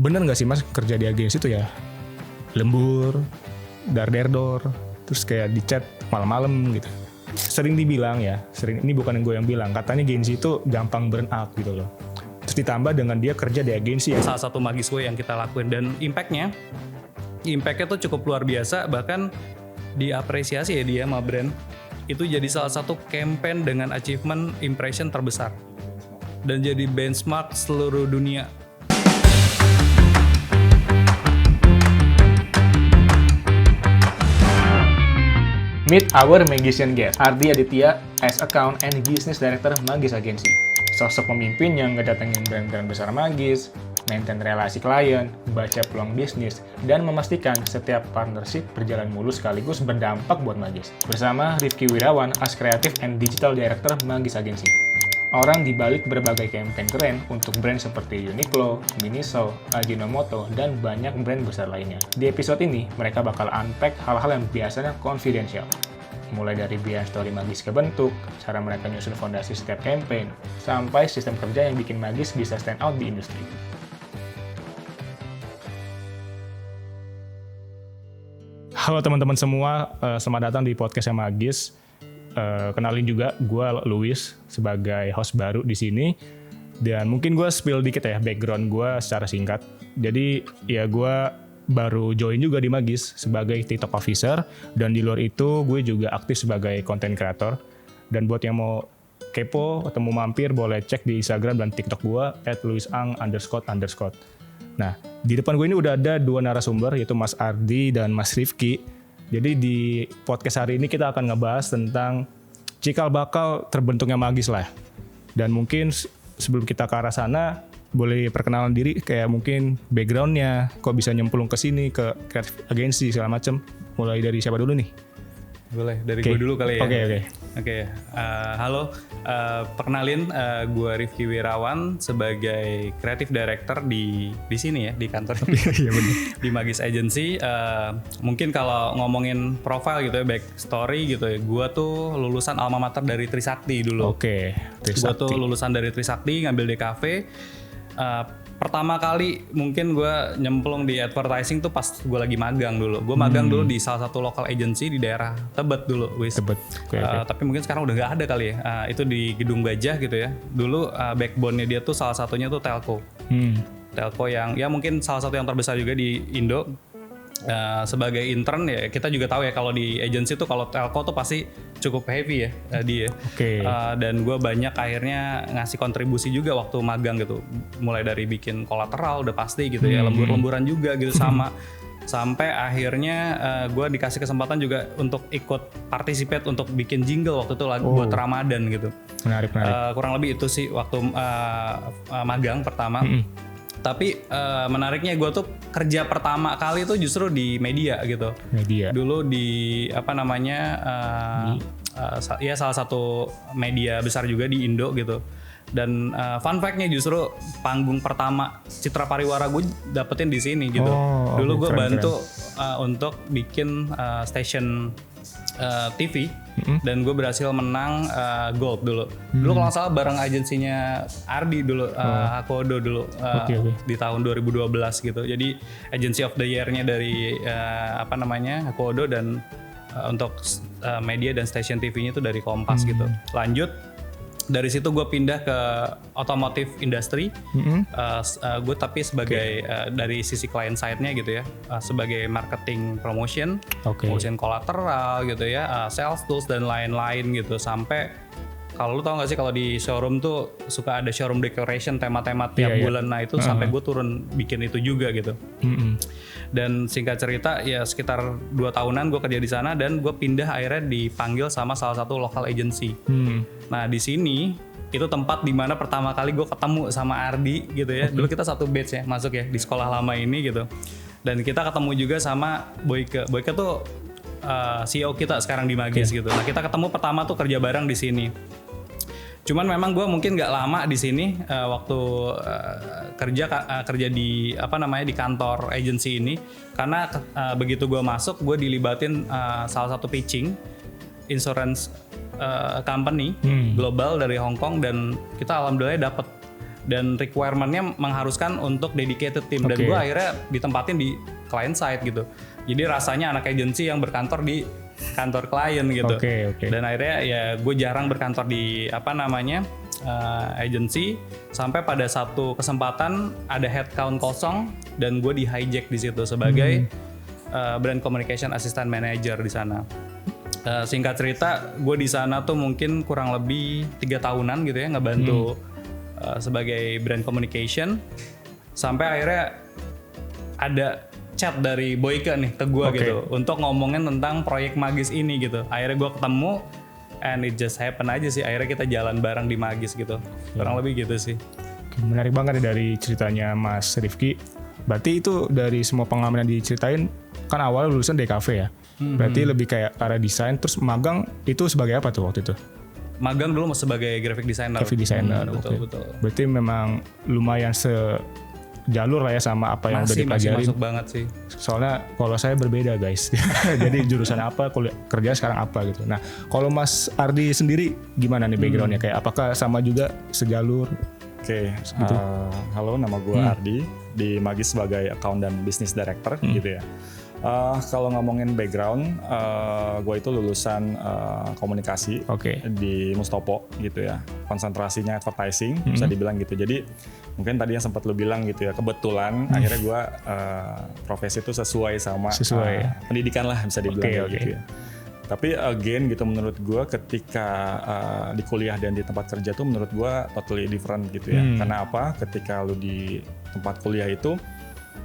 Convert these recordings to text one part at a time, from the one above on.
bener nggak sih mas kerja di agensi itu ya lembur, dar-der-dor, terus kayak di chat malam-malam gitu. Sering dibilang ya, ini bukan gue yang bilang, katanya agensi itu gampang burn out gitu loh. Terus ditambah dengan dia kerja di agensi ya. Salah satu magis gue yang kita lakuin dan impactnya tuh cukup luar biasa, bahkan diapresiasi ya dia sama brand. Itu jadi salah satu campaign dengan achievement impression terbesar dan jadi benchmark seluruh dunia. Meet our magician guest, Ardi Aditya as Account and Business Director Magis Agency. Sosok pemimpin yang ngedatengin brand-brand besar Magis, maintain relasi klien, baca peluang bisnis, dan memastikan setiap partnership berjalan mulus sekaligus berdampak buat Magis. Bersama Rifki Wirawan as Creative and Digital Director Magis Agency. Orang dibalik berbagai campaign keren untuk brand seperti Uniqlo, Miniso, Ajinomoto, dan banyak brand besar lainnya. Di episode ini, mereka bakal unpack hal-hal yang biasanya confidential. Mulai dari biaya story Magis kebentuk, cara mereka nyusun fondasi setiap campaign, sampai sistem kerja yang bikin Magis bisa stand out di industri. Halo teman-teman semua, selamat datang di podcastnya Magis. Kenalin juga, gue Luis sebagai host baru di sini. Dan mungkin gue spill dikit ya background gue secara singkat. Jadi ya gue baru join juga di Magis sebagai TikTok officer. Dan di luar itu gue juga aktif sebagai content creator. Dan buat yang mau kepo atau mau mampir boleh cek di Instagram dan TikTok gue @luisang__. Nah di depan gue ini udah ada dua narasumber yaitu Mas Ardi dan Mas Rifki. Jadi di podcast hari ini kita akan ngebahas tentang cikal bakal terbentuknya Magis lah. Dan mungkin sebelum kita ke arah sana, boleh perkenalan diri kayak mungkin backgroundnya, kok bisa nyemplung ke sini, ke kreatif agensi segala macem. Mulai dari siapa dulu nih? Boleh, dari gue dulu kali ya. Oke. Halo, perkenalin gue Rifki Wirawan sebagai Creative Director di sini ya, di kantor di Magis Agency. Mungkin kalau ngomongin profile gitu ya, back story gitu ya, gue tuh lulusan alma mater dari Trisakti dulu. Oke, Gue tuh lulusan dari Trisakti, ngambil DKV. Pertama kali mungkin gue nyemplung di advertising tuh pas gue lagi magang dulu. Gue magang dulu di salah satu local agency di daerah Tebet dulu, wis. Tebet. Okay. Tapi mungkin sekarang udah nggak ada kali ya. Itu di Gedung Gajah gitu ya. Dulu backbone-nya dia tuh salah satunya tuh telco. Telco yang ya mungkin salah satu yang terbesar juga di Indo. Sebagai intern ya kita juga tahu ya kalau di agency tuh kalau telco tuh pasti cukup heavy ya dia. Okay. Dan gue banyak akhirnya ngasih kontribusi juga waktu magang gitu, mulai dari bikin kolateral udah pasti gitu ya, lembur-lemburan juga gitu sama sampai akhirnya gue dikasih kesempatan juga untuk ikut participate untuk bikin jingle waktu itu lagu buat Ramadan gitu. Menarik. Kurang lebih itu sih waktu magang pertama. Tapi menariknya gue tuh kerja pertama kali tuh justru di media gitu. Dulu di apa namanya ya salah satu media besar juga di Indo gitu. Dan fun fact-nya justru panggung pertama Citra Pariwara gue dapetin di sini gitu. Dulu gue bantu untuk bikin station TV dan gue berhasil menang gold dulu. Dulu kalau nggak salah bareng agensinya Ardi dulu, Hakodo dulu di tahun 2012 gitu. Jadi agency of the year-nya dari Hakodo dan untuk media dan station TV-nya itu dari Kompas gitu. Lanjut dari situ gue pindah ke otomotif industry. Gue tapi sebagai dari sisi client side-nya gitu ya, sebagai marketing promotion, promotion kolateral gitu ya, sales tools dan lain-lain gitu. Sampai kalau lu tau gak sih kalau di showroom tuh suka ada showroom decoration tema-tema tiap bulan. Nah itu sampai gue turun bikin itu juga gitu. Dan singkat cerita ya sekitar 2 tahunan gue kerja di sana dan gue pindah akhirnya dipanggil sama salah satu local agency. Nah di sini itu tempat dimana pertama kali gue ketemu sama Ardi gitu ya. Dulu kita satu batch ya masuk ya di sekolah lama ini gitu. Dan kita ketemu juga sama Boyke. Boyke tuh CEO kita sekarang di Magis gitu. Nah kita ketemu pertama tuh kerja bareng di sini. Cuman memang gue mungkin nggak lama di sini waktu kerja di di kantor agency ini karena begitu gue masuk gue dilibatin salah satu pitching insurance company global dari Hong Kong dan kita alhamdulillah dapat dan requirement-nya mengharuskan untuk dedicated team dan gue akhirnya ditempatin di client side gitu. Jadi rasanya anak agency yang berkantor di kantor klien gitu. Dan akhirnya ya gue jarang berkantor di agency sampai pada satu kesempatan ada headcount kosong dan gue di hijack di situ sebagai brand communication assistant manager di sana. Singkat cerita, gue di sana tuh mungkin kurang lebih 3 tahunan gitu ya ngebantu sebagai brand communication sampai akhirnya ada chat dari Boyke nih ke gue gitu untuk ngomongin tentang proyek Magis ini gitu. Akhirnya gue ketemu and it just happen aja sih, akhirnya kita jalan bareng di Magis gitu. Kurang lebih gitu sih. Menarik banget dari ceritanya Mas Rifki. Berarti itu dari semua pengalaman yang diceritain kan awal lulusan DKV ya. Berarti lebih kayak arah desain, terus magang itu sebagai apa tuh waktu itu? Magang dulu sebagai graphic designer. Betul. Berarti memang lumayan jalur lah ya sama apa yang udah dipelajarin. Masih masuk banget sih. Soalnya kalau saya berbeda guys. Jadi jurusan apa, kerja sekarang apa gitu. Nah kalau Mas Ardi sendiri gimana nih backgroundnya? Kayak apakah sama juga sejalur? Gitu. Halo, nama gue Ardi, di Magis sebagai Account dan Business Director gitu ya. Kalau ngomongin background, gue itu lulusan komunikasi di Mustopo gitu ya. Konsentrasinya advertising, bisa dibilang gitu. Jadi mungkin tadi yang sempat lu bilang gitu ya, kebetulan akhirnya gue profesi itu sesuai sama pendidikan lah bisa dibilang gitu ya. Tapi again gitu menurut gue ketika di kuliah dan di tempat kerja tuh menurut gue totally different gitu ya. Karena apa? Ketika lu di tempat kuliah itu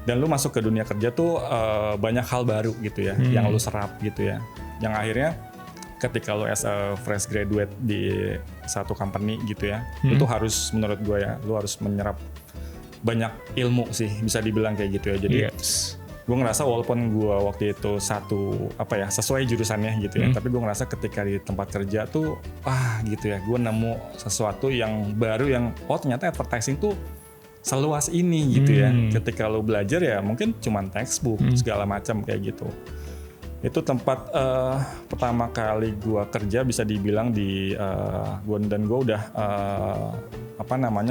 dan lu masuk ke dunia kerja tuh banyak hal baru gitu ya yang lu serap gitu ya. Yang akhirnya ketika lu as a fresh graduate di satu company gitu ya, lu tuh harus menurut gue ya, lu harus menyerap banyak ilmu sih bisa dibilang kayak gitu ya. Jadi gue ngerasa walaupun gue waktu itu sesuai jurusannya gitu ya, tapi gue ngerasa ketika di tempat kerja tuh gitu ya, gue nemu sesuatu yang baru yang ternyata advertising tuh seluas ini gitu ya. Ketika lo belajar ya mungkin cuman textbook segala macam kayak gitu. Itu tempat pertama kali gue kerja bisa dibilang di gue udah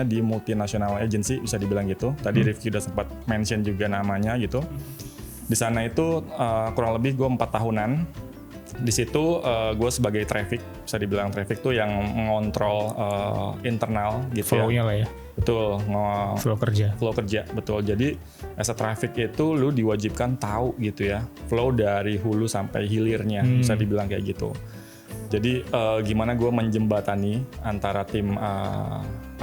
di multinational agency bisa dibilang gitu. Tadi Rifki udah sempat mention juga namanya gitu. Di sana itu kurang lebih gue 4 tahunan. Di situ gue sebagai traffic, bisa dibilang traffic tuh yang mengontrol internal gitu. Flow-nya lah ya. Betul, flow kerja, betul. Jadi as a traffic itu lu diwajibkan tahu gitu ya, flow dari hulu sampai hilirnya, bisa dibilang kayak gitu. Jadi gimana gue menjembatani antara tim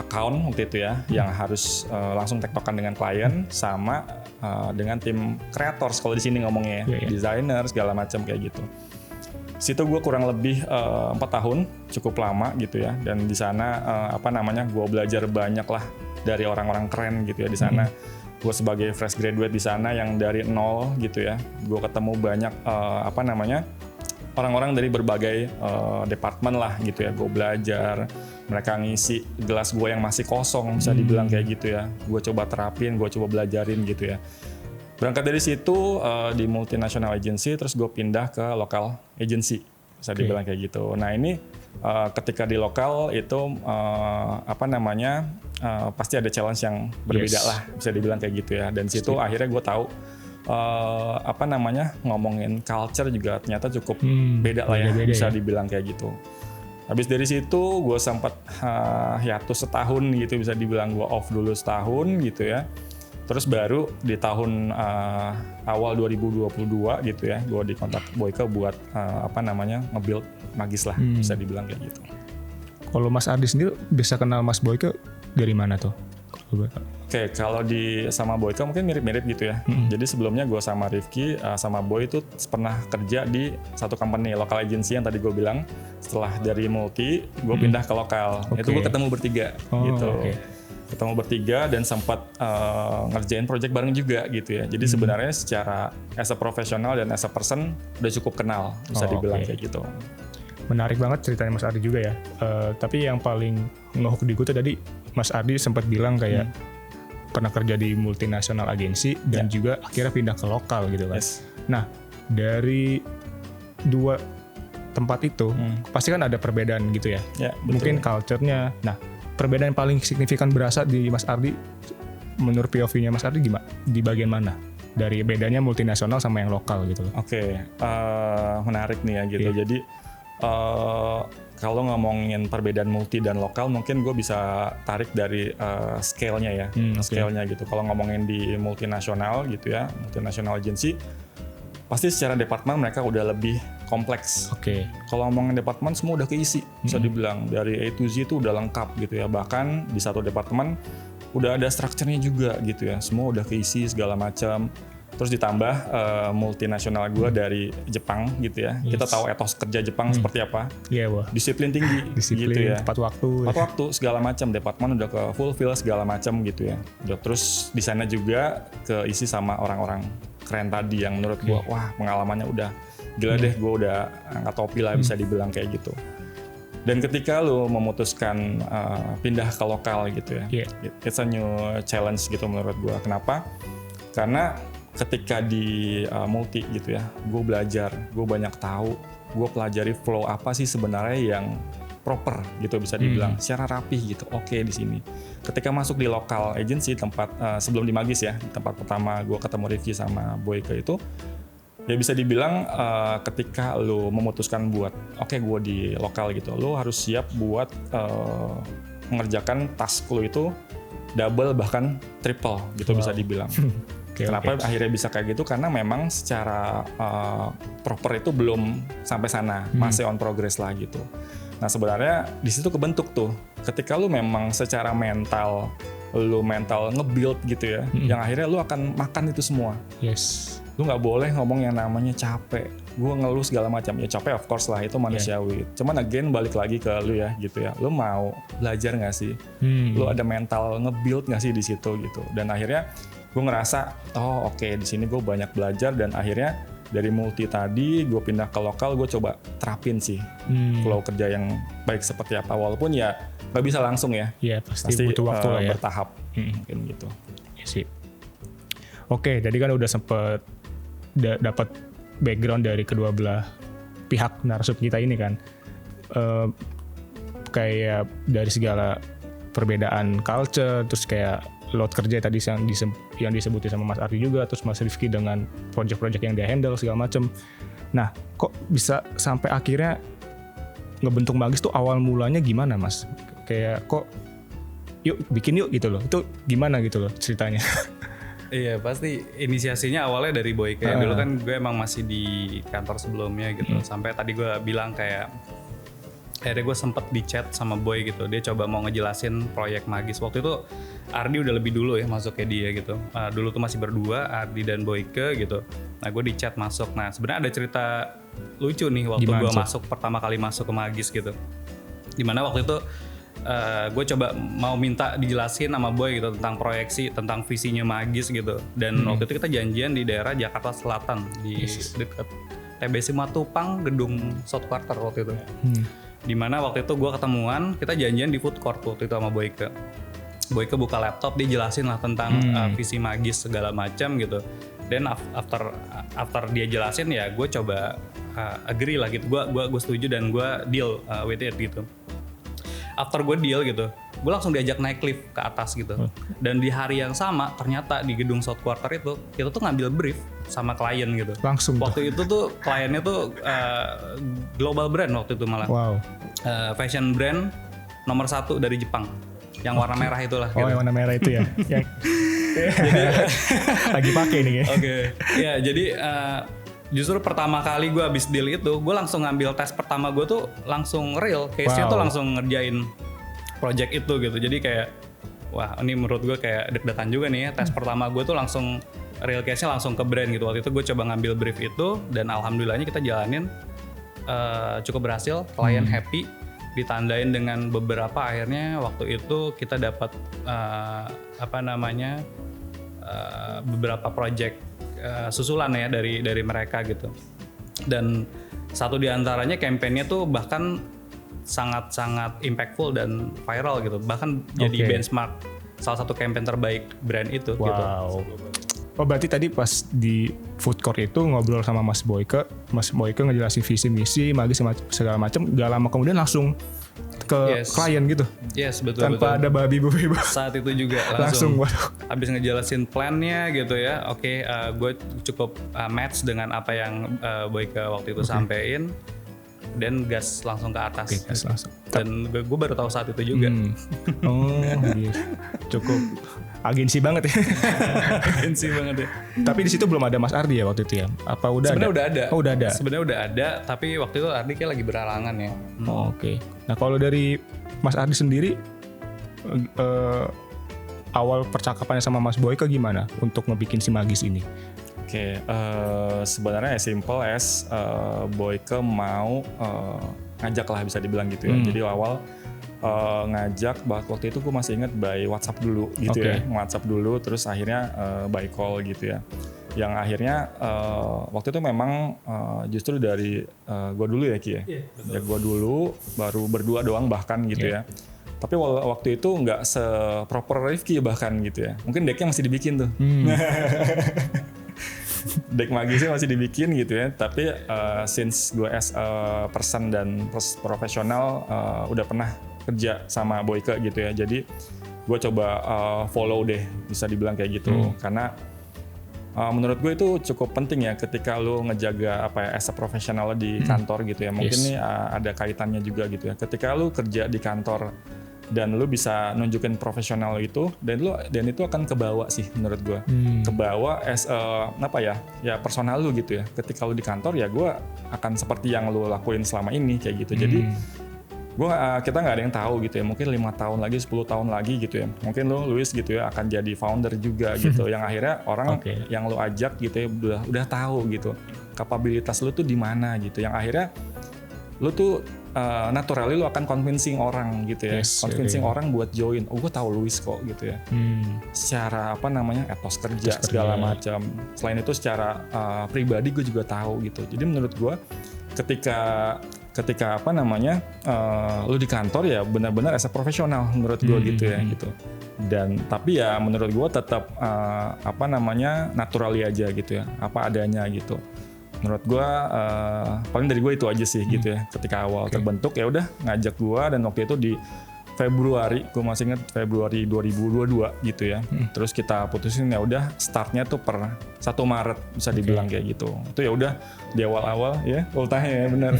account waktu itu ya, yang harus langsung tektokan dengan klien sama dengan tim creators kalau di sini ngomongnya, designer segala macam kayak gitu. Situ gue kurang lebih 4 tahun, cukup lama gitu ya. Dan di sana gue belajar banyak lah dari orang-orang keren gitu ya di sana. Gue sebagai fresh graduate di sana yang dari nol gitu ya. Gue ketemu banyak orang-orang dari berbagai departemen lah gitu ya. Gue belajar, mereka ngisi gelas gue yang masih kosong bisa dibilang kayak gitu ya. Gue coba terapin, gue coba belajarin gitu ya. Berangkat dari situ di multinational agency, terus gue pindah ke local agency, bisa dibilang kayak gitu. Nah ini ketika di lokal itu pasti ada challenge yang berbeda lah, bisa dibilang kayak gitu ya. Dan situ akhirnya gue tahu ngomongin culture juga ternyata cukup beda lah ya, bisa dibilang kayak gitu. Habis dari situ gue sempat hiatus setahun gitu, bisa dibilang gue off dulu setahun gitu ya. Terus baru di tahun awal 2022 gitu ya, gue dikontak Boyke buat nge-build Magis lah, bisa dibilang kayak gitu. Kalau Mas Ardi sendiri bisa kenal Mas Boyke dari mana tuh? Kalau sama Boyke mungkin mirip-mirip gitu ya. Jadi sebelumnya gue sama Rifki sama Boy itu pernah kerja di satu company local agency yang tadi gue bilang. Setelah dari multi, gue pindah ke lokal. Itu gue ketemu bertiga gitu. Ketemu bertiga dan sempat ngerjain project bareng juga gitu ya. Jadi sebenarnya secara as a profesional dan as a person udah cukup kenal, bisa dibilang kayak gitu. Menarik banget ceritanya Mas Ardi juga ya. Tapi yang paling ngehook di gue tuh tadi Mas Ardi sempat bilang kayak pernah kerja di multinational agency dan juga akhirnya pindah ke lokal gitu kan. Nah dari dua tempat itu pasti kan ada perbedaan gitu ya. Mungkin culture-nya. Nah perbedaan yang paling signifikan berasa di Mas Ardi menurut POV-nya Mas Ardi gimana? Di bagian mana? Dari bedanya multinasional sama yang lokal gitu loh. Oke, menarik nih ya gitu. Jadi kalau ngomongin perbedaan multi dan lokal, mungkin gue bisa tarik dari scale-nya ya, scale-nya gitu. Kalau ngomongin di multinasional gitu ya, multinasional agency, pasti secara departemen mereka udah lebih kompleks. Kalau ngomongin departemen semua udah keisi, bisa dibilang dari A to Z itu udah lengkap gitu ya. Bahkan di satu departemen udah ada strukturnya juga gitu ya, semua udah keisi segala macam. Terus ditambah multinasional gue dari Jepang gitu ya. Kita tahu etos kerja Jepang seperti apa. Disiplin tinggi disiplin, gitu ya. Tepat waktu segala macam. Departemen udah ke fulfill segala macam gitu ya. Udah, terus di sana juga keisi sama orang-orang keren tadi yang menurut gue wah pengalamannya udah gila deh, gue udah angkat topi lah bisa dibilang kayak gitu. Dan ketika lu memutuskan pindah ke lokal gitu ya, it's a new challenge gitu menurut gue. Kenapa? Karena ketika di multi gitu ya, gue belajar, gue banyak tahu, gue pelajari flow apa sih sebenarnya yang proper gitu bisa dibilang, secara rapih gitu. Oke, di sini. Ketika masuk di lokal agency tempat sebelum di Magis ya, tempat pertama gue ketemu Rifki sama Boyke itu, ya bisa dibilang ketika lo memutuskan buat oke, gue di lokal gitu, lo harus siap buat mengerjakan task lo itu double bahkan triple gitu bisa dibilang. Kenapa akhirnya bisa kayak gitu? Karena memang secara proper itu belum sampai sana, masih on progress lah gitu. Nah sebenarnya di situ kebentuk tuh, ketika lu memang secara mental nge-build gitu ya, yang akhirnya lu akan makan itu semua. Lu nggak boleh ngomong yang namanya capek, gue ngeluh segala macam. Ya capek of course lah, itu manusiawi. Cuman again balik lagi ke lu ya gitu ya, lu mau belajar nggak sih? Lu ada mental nge-build nggak sih di situ gitu? Dan akhirnya gue ngerasa di sini gue banyak belajar, dan akhirnya dari multi tadi gue pindah ke lokal, gue coba terapin sih flow kerja yang baik seperti apa, walaupun ya nggak bisa langsung ya. Pasti butuh waktu lah ya, bertahap mungkin gitu. Sih. Oke, jadi kan udah sempet dapat background dari kedua belah pihak narsum kita ini kan, kayak dari segala perbedaan culture, terus kayak load kerja tadi yang disebutin sama Mas Ardi juga, terus Mas Rifki dengan project-project yang dia handle segala macem. Nah, kok bisa sampai akhirnya ngebentuk Magis tuh awal mulanya gimana Mas? Kayak kok yuk bikin yuk gitu loh, itu gimana gitu loh ceritanya? Iya, pasti inisiasinya awalnya dari Boyke. Dulu kan gue emang masih di kantor sebelumnya gitu. Sampai tadi gue bilang kayak akhirnya gue sempet di chat sama Boy gitu, dia coba mau ngejelasin proyek Magis. Waktu itu Ardi udah lebih dulu ya masuknya dia gitu. Dulu tuh masih berdua, Ardi dan Boyke gitu. Nah gue di chat masuk. Nah sebenarnya ada cerita lucu nih waktu gue masuk pertama kali masuk ke Magis gitu. Dimana waktu itu gue coba mau minta dijelasin sama Boy gitu tentang proyeksi, tentang visinya Magis gitu. Dan waktu itu kita janjian di daerah Jakarta Selatan di dekat TBC Matupang, gedung South Quarter waktu itu. Dimana waktu itu gue ketemuan, kita janjian di food court waktu itu sama Boyke. Boyke buka laptop, dia jelasin lah tentang visi Magis segala macam gitu. Dan after dia jelasin ya gue coba agree lah gitu, gue setuju dan gue deal with it gitu. After gue deal gitu, gue langsung diajak naik lift ke atas gitu. Dan di hari yang sama ternyata di gedung South Quarter itu kita tuh ngambil brief sama klien gitu. Langsung waktu itu tuh kliennya tuh global brand waktu itu malah. Fashion brand nomor 1 dari Jepang, yang warna merah itulah. Yang warna merah itu ya. Yang lagi pakai nih ya. Ya jadi justru pertama kali gue habis deal itu, gue langsung ngambil tes pertama gue tuh langsung real case-nya tuh langsung ngerjain project itu gitu. Jadi kayak wah ini menurut gue kayak deg-degan juga nih ya. Tes pertama gue tuh langsung real case-nya langsung ke brand gitu. Waktu itu gue coba ngambil brief itu dan alhamdulillahnya kita jalanin cukup berhasil, klien happy, ditandain dengan beberapa akhirnya waktu itu kita dapat beberapa project susulan ya dari mereka gitu. Dan satu di antaranya kampanye tuh bahkan sangat-sangat impactful dan viral gitu. Bahkan jadi benchmark salah satu kampanye terbaik brand itu gitu. Oh berarti tadi pas di food court itu ngobrol sama Mas Boyke ngejelasin visi misi Magis segala macam, gak lama kemudian langsung ke klien gitu. Yes, betul. Tanpa ada babi bu. Saat itu juga langsung waduh. Habis ngejelasin plannya gitu ya. Oke, gue cukup match dengan apa yang Boyke waktu itu sampein. Dan gas langsung ke atas. Gas langsung. Dan gue baru tahu saat itu juga. Oh, gitu. Cukup agensi banget ya. Agensi banget ya. Tapi di situ belum ada Mas Ardi ya waktu itu ya? Apa udah Sebenarnya ada? udah ada. Oh, udah ada. Sebenarnya udah ada, tapi waktu itu Ardi kayak lagi berhalangan ya. Oh, oke. Nah, kalau dari Mas Ardi sendiri awal percakapannya sama Mas Boyke gimana untuk ngebikin si Magis ini? Oke, sebenarnya as simple as Boyke mau ngajak lah bisa dibilang gitu ya. Jadi awal ngajak waktu itu gue masih inget by WhatsApp dulu gitu ya. WhatsApp dulu terus akhirnya by call gitu ya. Yang akhirnya waktu itu memang justru dari gue dulu ya Ki ya. Ya gue dulu baru berdua doang bahkan gitu ya. Tapi waktu itu nggak se-proper Rifki bahkan gitu ya. Mungkin decknya masih dibikin tuh. Deck magisnya masih dibikin gitu ya, tapi since gue as a person dan profesional udah pernah kerja sama Boyke gitu ya, jadi gue coba follow deh bisa dibilang kayak gitu, karena menurut gue itu cukup penting ya ketika lu ngejaga apa ya as a profesional di kantor gitu ya, mungkin nih ada kaitannya juga gitu ya, ketika lu kerja di kantor dan lu bisa nunjukin profesional itu dan itu akan kebawa sih menurut gue kebawa as apa ya personal lu gitu ya, ketika lu di kantor ya gue akan seperti yang lu lakuin selama ini kayak gitu. Jadi kita nggak ada yang tahu gitu ya, mungkin 5 tahun lagi 10 tahun lagi gitu ya, mungkin lu Luis gitu ya akan jadi founder juga gitu yang akhirnya orang yang lu ajak gitu ya udah tahu gitu kapabilitas lu tuh di mana gitu, yang akhirnya lu tuh naturally lu akan convincing orang gitu ya, convincing orang buat join. Oh, gue tahu Luis kok gitu ya. Secara apa namanya etos kerja segala macam. Selain itu secara pribadi gue juga tahu gitu. Jadi menurut gue ketika apa namanya lu di kantor ya benar-benar as a profesional menurut gue gitu ya gitu. Dan tapi ya menurut gue tetap apa namanya naturally aja gitu ya, apa adanya gitu. Menurut gue paling dari gue itu aja sih gitu ya, ketika awal terbentuk ya udah ngajak gue, dan waktu itu di Februari, gue masih ingat Februari 2022 gitu ya. Terus kita putusin ya udah startnya tuh per 1 Maret bisa dibilang kayak gitu. Itu ya udah di awal-awal ya ultahnya ya benar.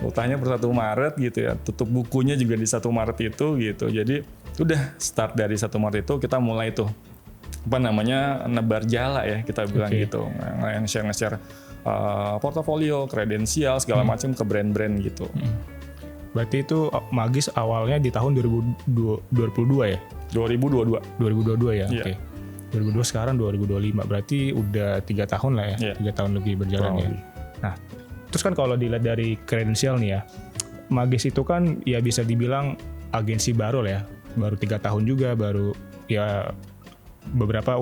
Ultahnya per 1 Maret gitu ya. Tutup bukunya juga di 1 Maret itu gitu. Jadi udah start dari 1 Maret itu kita mulai tuh apa namanya nebar jala ya kita bilang gitu. Nge-share portofolio, kredensial segala macam ke brand-brand gitu. Berarti itu Magis awalnya di tahun 2022 ya? 2022. 2022 ya, oke. 2022 sekarang 2025, berarti udah 3 tahun lah ya, 3 tahun lebih berjalan ya. Nah, terus kan kalau dilihat dari kredensial nih ya, Magis itu kan ya bisa dibilang agensi baru lah ya, baru 3 tahun juga, baru ya beberapa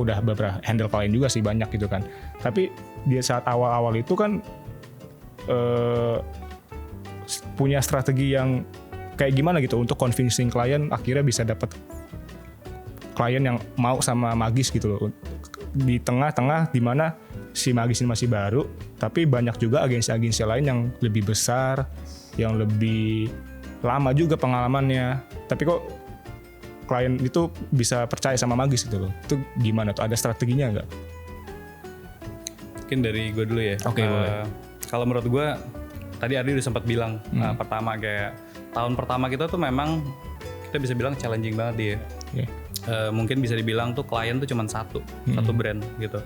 handle klien juga sih banyak gitu kan. Tapi di saat awal-awal itu kan punya strategi yang kayak gimana gitu untuk convincing klien akhirnya bisa dapat klien yang mau sama Magis gitu loh. Di tengah-tengah di mana si Magis ini masih baru, tapi banyak juga agensi-agensi lain yang lebih besar, yang lebih lama juga pengalamannya. Tapi kok klien itu bisa percaya sama Magis gitu loh. Itu gimana tuh? Ada strateginya nggak? Mungkin dari gue dulu ya. Oke, boleh. Kalau menurut gue, tadi Ardi udah sempat bilang pertama kayak tahun pertama kita tuh memang kita bisa bilang challenging banget dia. Mungkin bisa dibilang tuh klien tuh cuma satu brand gitu.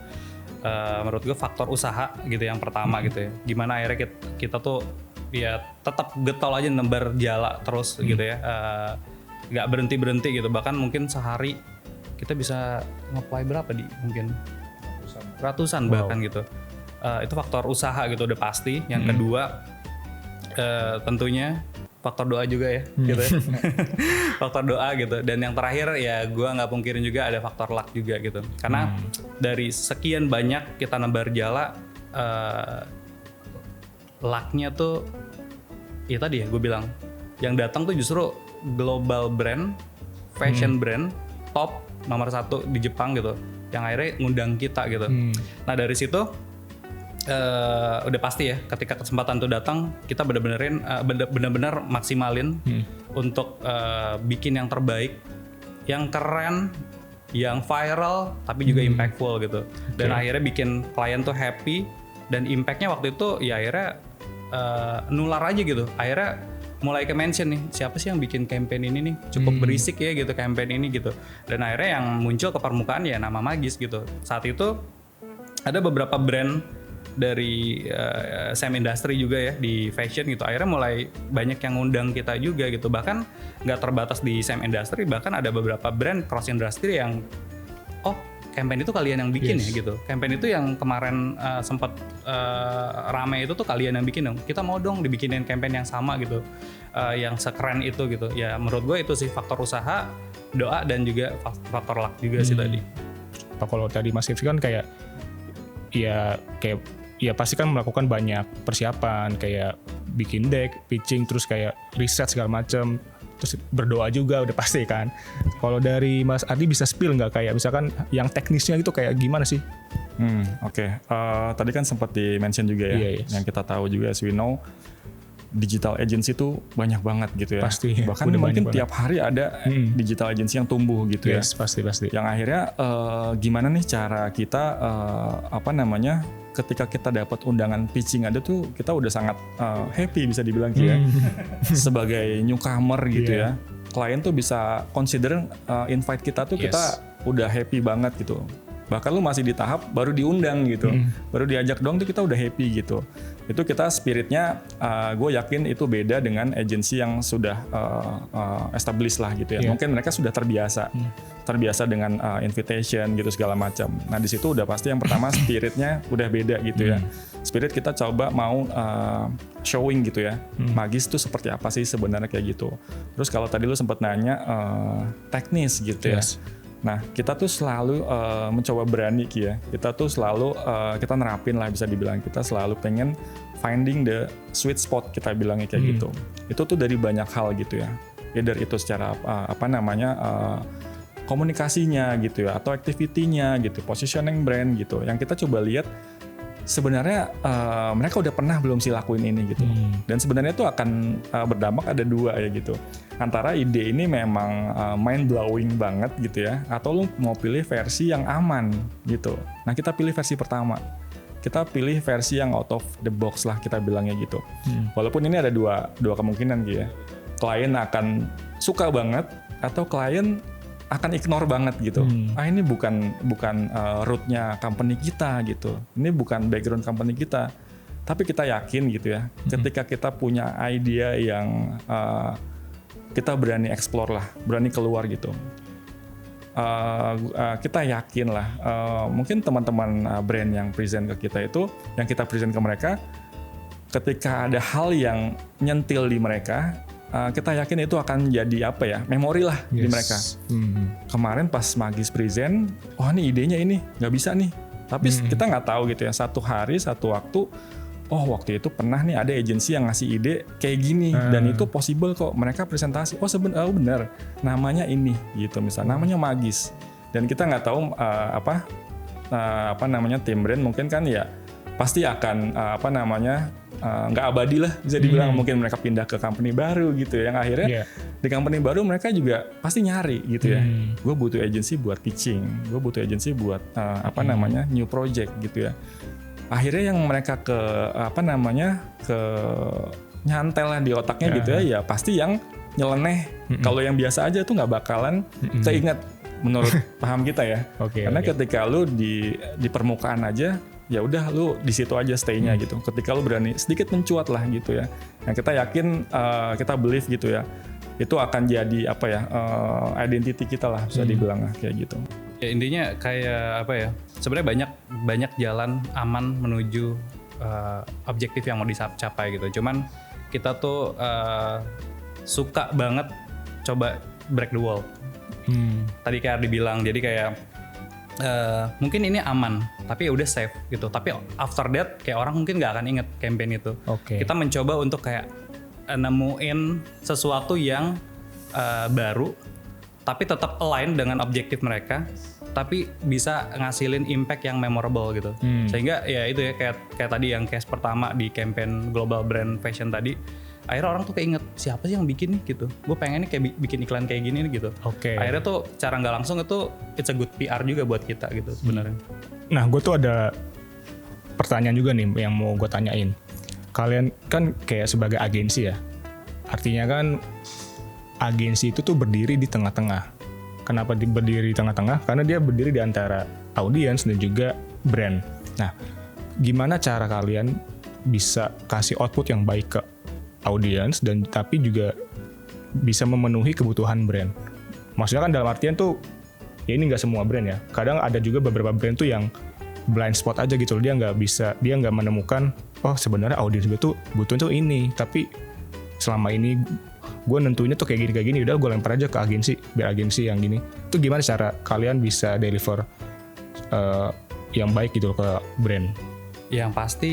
Menurut gue faktor usaha gitu yang pertama gitu ya. Gimana akhirnya kita tuh ya tetap getol aja nembar jala terus gitu ya. Nggak berhenti gitu, bahkan mungkin sehari kita bisa nge-apply berapa mungkin ratusan bahkan gitu. Itu faktor usaha gitu udah pasti. Yang kedua tentunya faktor doa juga ya gitu. Faktor doa gitu. Dan yang terakhir ya gue nggak pungkirin juga ada faktor luck juga gitu, karena dari sekian banyak kita nebar jala, lucknya tuh ya tadi ya gue bilang yang datang tuh justru global brand, fashion brand, top nomor 1 di Jepang gitu, yang akhirnya ngundang kita gitu. Nah dari situ udah pasti ya ketika kesempatan itu datang kita bener-bener maksimalin untuk bikin yang terbaik, yang keren, yang viral tapi juga impactful gitu. Dan akhirnya bikin klien tuh happy, dan impactnya waktu itu ya akhirnya nular aja gitu. Akhirnya mulai ke mention nih, siapa sih yang bikin campaign ini nih, cukup berisik ya gitu campaign ini gitu. Dan akhirnya yang muncul ke permukaan ya nama Magis gitu. Saat itu ada beberapa brand dari same industry juga ya di fashion gitu, akhirnya mulai banyak yang ngundang kita juga gitu. Bahkan nggak terbatas di same industry, bahkan ada beberapa brand cross industry yang campaign itu kalian yang bikin ya gitu. Campaign itu yang kemarin sempat rame itu tuh kalian yang bikin dong. Kita mau dong dibikinin campaign yang sama gitu, yang sekeren itu gitu. Ya menurut gue itu sih faktor usaha, doa, dan juga faktor luck juga sih tadi. Kalau tadi Mas Kevin kan kayak pasti kan melakukan banyak persiapan, kayak bikin deck, pitching, terus kayak riset segala macam, terus berdoa juga udah pasti kan. Kalau dari Mas Ardi bisa spill nggak kayak misalkan yang teknisnya itu kayak gimana sih? Oke. Tadi kan sempat di-mention juga ya, yang kita tahu juga as we know, digital agency itu banyak banget gitu ya. Pasti. Bahkan mungkin tiap hari ada digital agency yang tumbuh gitu ya. Pasti. Yang akhirnya gimana nih cara kita ketika kita dapat undangan pitching ada tuh kita udah sangat happy bisa dibilang ya. Sebagai newcomer gitu ya. Klien tuh bisa consider invite kita tuh kita udah happy banget gitu. Bahkan lu masih di tahap baru diundang gitu, baru diajak dong tuh kita udah happy gitu. Itu kita spiritnya, gue yakin itu beda dengan agensi yang sudah established lah gitu ya. Mungkin mereka sudah terbiasa dengan invitation gitu segala macam. Nah di situ udah pasti yang pertama spiritnya udah beda gitu ya. Spirit kita coba mau showing gitu ya. Magis tuh seperti apa sih sebenarnya kayak gitu. Terus kalau tadi lu sempat nanya teknis gitu ya. Nah kita tuh selalu mencoba berani Ki ya. Kita tuh selalu kita nerapin lah bisa dibilang, kita selalu pengen finding the sweet spot kita bilangnya kayak gitu. Itu tuh dari banyak hal gitu ya. Either itu secara komunikasinya gitu ya, atau activity-nya gitu, positioning brand gitu. Yang kita coba lihat sebenarnya mereka udah pernah belum sih lakuin ini gitu. Dan sebenarnya itu akan berdampak ada dua ya gitu. Antara ide ini memang mind blowing banget gitu ya, atau lu mau pilih versi yang aman gitu. Nah kita pilih versi pertama. Kita pilih versi yang out of the box lah kita bilangnya gitu. Walaupun ini ada dua kemungkinan gitu ya. Klien akan suka banget atau klien akan ignore banget gitu. Ini bukan root-nya company kita gitu. Ini bukan background company kita. Tapi kita yakin gitu ya. Ketika kita punya idea yang kita berani explore lah, berani keluar gitu. Kita yakin lah, mungkin teman-teman brand yang present ke kita itu, yang kita present ke mereka, ketika ada hal yang nyentil di mereka, kita yakin itu akan jadi memori lah di mereka. Kemarin pas Magis present, ini idenya ini nggak bisa nih, tapi kita nggak tahu gitu ya, satu hari satu waktu, waktu itu pernah nih ada agensi yang ngasih ide kayak gini dan itu possible kok, mereka presentasi, benar namanya ini gitu, misalnya namanya Magis, dan kita nggak tahu tim brand mungkin kan ya pasti akan nggak abadi lah bisa dibilang. Mungkin mereka pindah ke company baru gitu ya, yang akhirnya di company baru mereka juga pasti nyari gitu ya, gue butuh agensi buat pitching, gue butuh agensi buat new project gitu ya. Akhirnya yang mereka ke nyantel lah di otaknya gitu ya pasti yang nyeleneh. Kalau yang biasa aja tuh nggak bakalan keinget menurut paham kita ya. Karena ketika lu di permukaan aja, ya udah lu di situ aja stay-nya gitu. Ketika lu berani sedikit mencuat lah gitu ya. Yang kita yakin, kita believe gitu ya, itu akan jadi identity kita lah bisa dibilang kayak gitu. Ya intinya kayak sebenarnya banyak jalan aman menuju objektif yang mau dicapai gitu. Cuman kita tuh suka banget coba break the wall. Tadi kayak dibilang, jadi kayak mungkin ini aman, tapi ya udah safe gitu. Tapi after that kayak orang mungkin nggak akan inget campaign itu. Kita mencoba untuk kayak nemuin sesuatu yang baru, tapi tetap align dengan objektif mereka, tapi bisa ngasilin impact yang memorable gitu. Sehingga ya itu ya kayak tadi yang case pertama di campaign global brand fashion tadi, akhirnya orang tuh keinget siapa sih yang bikin nih gitu. Gue pengen nih kayak bikin iklan kayak gini nih gitu. Akhirnya tuh cara nggak langsung itu it's a good PR juga buat kita gitu sebenarnya. Nah, gue tuh ada pertanyaan juga nih yang mau gue tanyain. Kalian kan kayak sebagai agensi ya, artinya kan agensi itu tuh berdiri di tengah-tengah. Kenapa berdiri di tengah-tengah? Karena dia berdiri di antara audiens dan juga brand. Nah, gimana cara kalian bisa kasih output yang baik ke audiens dan tapi juga bisa memenuhi kebutuhan brand? Maksudnya kan dalam artian tuh, ya ini nggak semua brand ya. Kadang ada juga beberapa brand tuh yang blind spot aja gitu. Dia nggak menemukan, oh sebenarnya audiens gue tuh butuh tuh ini. Tapi selama ini gue nentuinnya tuh kayak gini, udah gue lempar aja ke agensi, biar agensi yang gini. Itu gimana cara kalian bisa deliver yang baik gitu ke brand? Yang pasti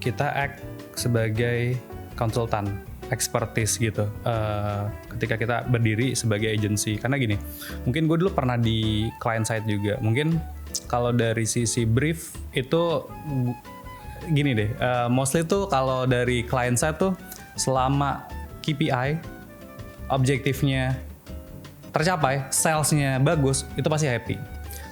kita act sebagai konsultan, expertise gitu. Ketika kita berdiri sebagai agency, karena gini, mungkin gue dulu pernah di client side juga. Mungkin kalau dari sisi brief itu gini deh, mostly tuh kalau dari client side tuh selama KPI objektifnya tercapai, salesnya bagus, itu pasti happy.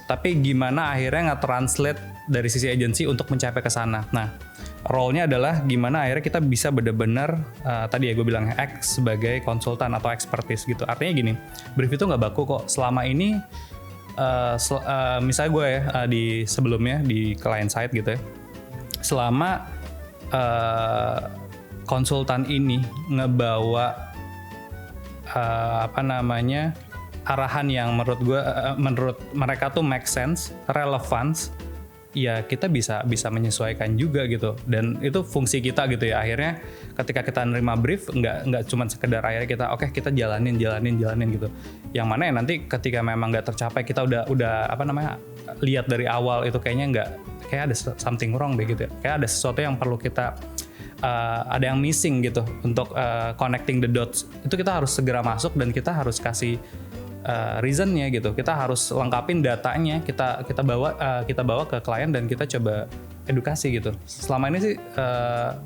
Tapi gimana akhirnya nge-translate dari sisi agensi untuk mencapai ke sana. Nah, role-nya adalah gimana akhirnya kita bisa benar-benar tadi ya gue bilang act sebagai konsultan atau expertise gitu. Artinya gini, brief itu nggak baku kok. Selama ini, misalnya gue ya di sebelumnya di client side gitu ya, selama konsultan ini ngebawa arahan yang menurut mereka tuh make sense, relevance, ya kita bisa menyesuaikan juga gitu. Dan itu fungsi kita gitu ya. Akhirnya ketika kita nerima brief nggak cuma sekedar akhirnya kita jalanin gitu. Yang mana ya nanti ketika memang nggak tercapai, kita udah lihat dari awal itu kayaknya kayak ada something wrong deh gitu ya. Kayak ada sesuatu yang perlu kita ada yang missing gitu untuk connecting the dots. Itu kita harus segera masuk dan kita harus kasih reasonnya gitu. Kita harus lengkapin datanya, kita bawa ke klien dan kita coba edukasi gitu. Selama ini sih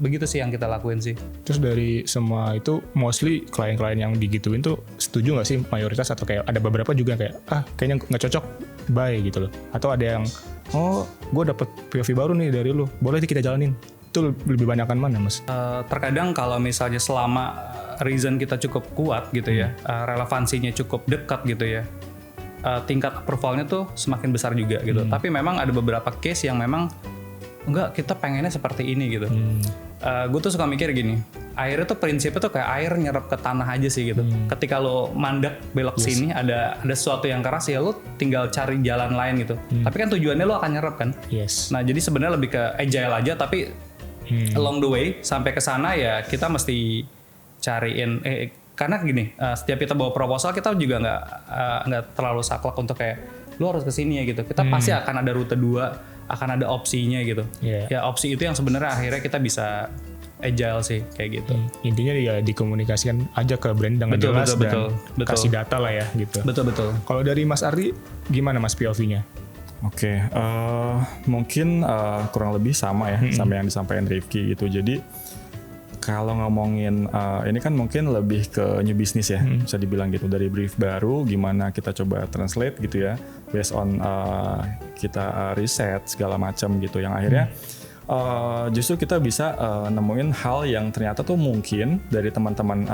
begitu sih yang kita lakuin sih. Terus dari semua itu mostly klien-klien yang digituin tuh setuju nggak sih mayoritas, atau kayak ada beberapa juga kayak kayaknya nggak cocok, bye gitu loh. Atau ada yang gue dapet POV baru nih dari lu, boleh kita jalanin. Itu lebih banyakan mana mas? Terkadang kalau misalnya selama reason kita cukup kuat gitu ya, relevansinya cukup dekat gitu ya, tingkat approvalnya tuh semakin besar juga gitu. Tapi memang ada beberapa case yang memang enggak, kita pengennya seperti ini gitu. Gue tuh suka mikir gini, airnya tuh prinsipnya tuh kayak air nyerap ke tanah aja sih gitu. Ketika lo mandek belok sini ada sesuatu yang keras, ya lo tinggal cari jalan lain gitu. Tapi kan tujuannya lo akan nyerap kan. Nah jadi sebenarnya lebih ke agile aja, tapi along the way sampai ke sana ya kita mesti cariin karena gini, setiap kita bawa proposal kita juga nggak terlalu saklek untuk kayak lu harus kesini ya gitu. Kita pasti akan ada rute 2, akan ada opsinya gitu. Ya opsi itu yang sebenarnya akhirnya kita bisa agile sih kayak gitu. Intinya ya dikomunikasikan aja ke brand dengan jelas dan kasih data lah ya gitu. Betul. Kalau dari Mas Ardi gimana Mas POV-nya? Oke, mungkin kurang lebih sama ya sama yang disampaikan Rifki gitu. Jadi kalau ngomongin ini kan mungkin lebih ke new business ya, bisa dibilang gitu. Dari brief baru gimana kita coba translate gitu ya, based on kita riset segala macam gitu. Yang akhirnya justru kita bisa nemuin hal yang ternyata tuh mungkin dari teman-teman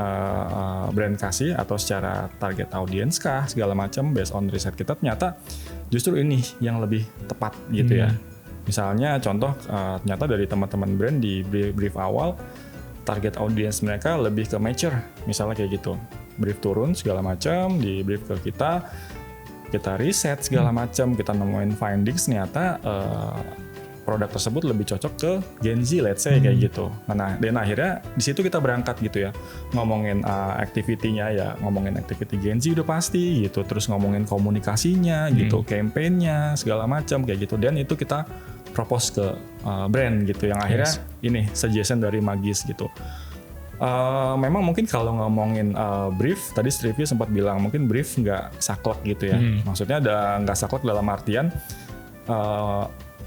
brand kasih atau secara target audience kah segala macam, based on riset kita ternyata justru ini yang lebih tepat gitu ya. Misalnya contoh ternyata dari teman-teman brand di brief awal target audience mereka lebih ke mature, misalnya kayak gitu. Brief turun segala macam, di brief ke kita riset segala macam, kita nemuin findings ternyata produk tersebut lebih cocok ke Gen Z, let's say kayak gitu. Nah, dan akhirnya di situ kita berangkat gitu ya, ngomongin activity-nya ya, ngomongin activity Gen Z udah pasti gitu, terus ngomongin komunikasinya gitu, campaign-nya segala macam kayak gitu, dan itu kita propose ke brand gitu, yang akhirnya ini suggestion dari Magis gitu. Memang mungkin kalau ngomongin brief, tadi Stevie sempat bilang mungkin brief nggak saklek gitu ya. Maksudnya ada nggak saklek dalam artian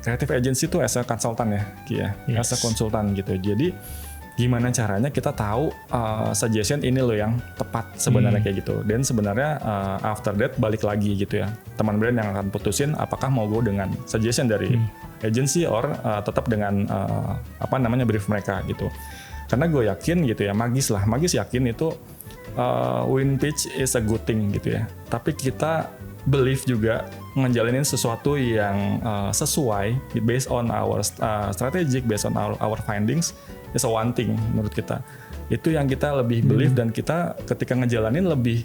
creative agency itu as a konsultan ya, as a konsultan gitu. Jadi gimana caranya kita tahu suggestion ini loh yang tepat sebenarnya kayak gitu. Dan sebenarnya after that balik lagi gitu ya. Teman brand yang akan putusin apakah mau go dengan suggestion dari agency or tetap dengan brief mereka gitu. Karena gue yakin gitu ya, Magis yakin itu win pitch is a good thing gitu ya. Tapi kita believe juga ngejalanin sesuatu yang sesuai based on our strategic, based on our findings is a one thing menurut kita. Itu yang kita lebih believe dan kita ketika ngejalanin lebih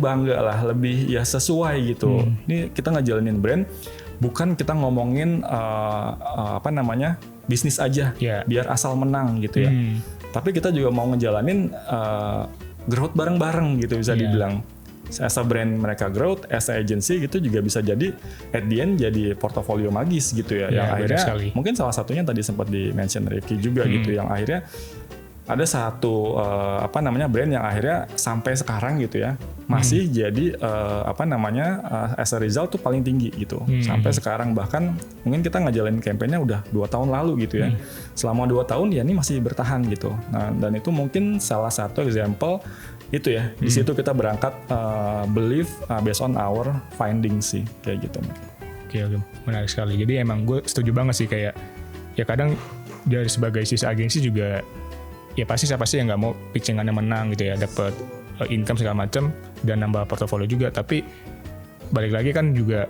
bangga lah, lebih ya sesuai gitu. Ini kita ngejalanin brand, bukan kita ngomongin bisnis aja, biar asal menang gitu ya. Tapi kita juga mau ngejalanin growth bareng-bareng gitu bisa dibilang. As a brand mereka growth, as a agency gitu juga bisa jadi at the end jadi portofolio Magis gitu ya. Yang akhirnya mungkin salah satunya tadi sempat di-mention Rifki juga gitu, yang akhirnya ada satu brand yang akhirnya sampai sekarang gitu ya masih jadi as a result tuh paling tinggi gitu sampai sekarang. Bahkan mungkin kita ngejalanin campaign-nya udah 2 tahun lalu gitu ya. Selama 2 tahun ya ini masih bertahan gitu. Nah, dan itu mungkin salah satu example itu ya. Di situ kita berangkat believe based on our findings sih kayak gitu. Oke, menarik sekali. Jadi emang gue setuju banget sih, kayak ya kadang dari sebagai sisi agensi juga ya pasti siapa sih yang nggak mau pitchingannya menang gitu ya, dapat income segala macam dan nambah portofolio juga. Tapi balik lagi kan juga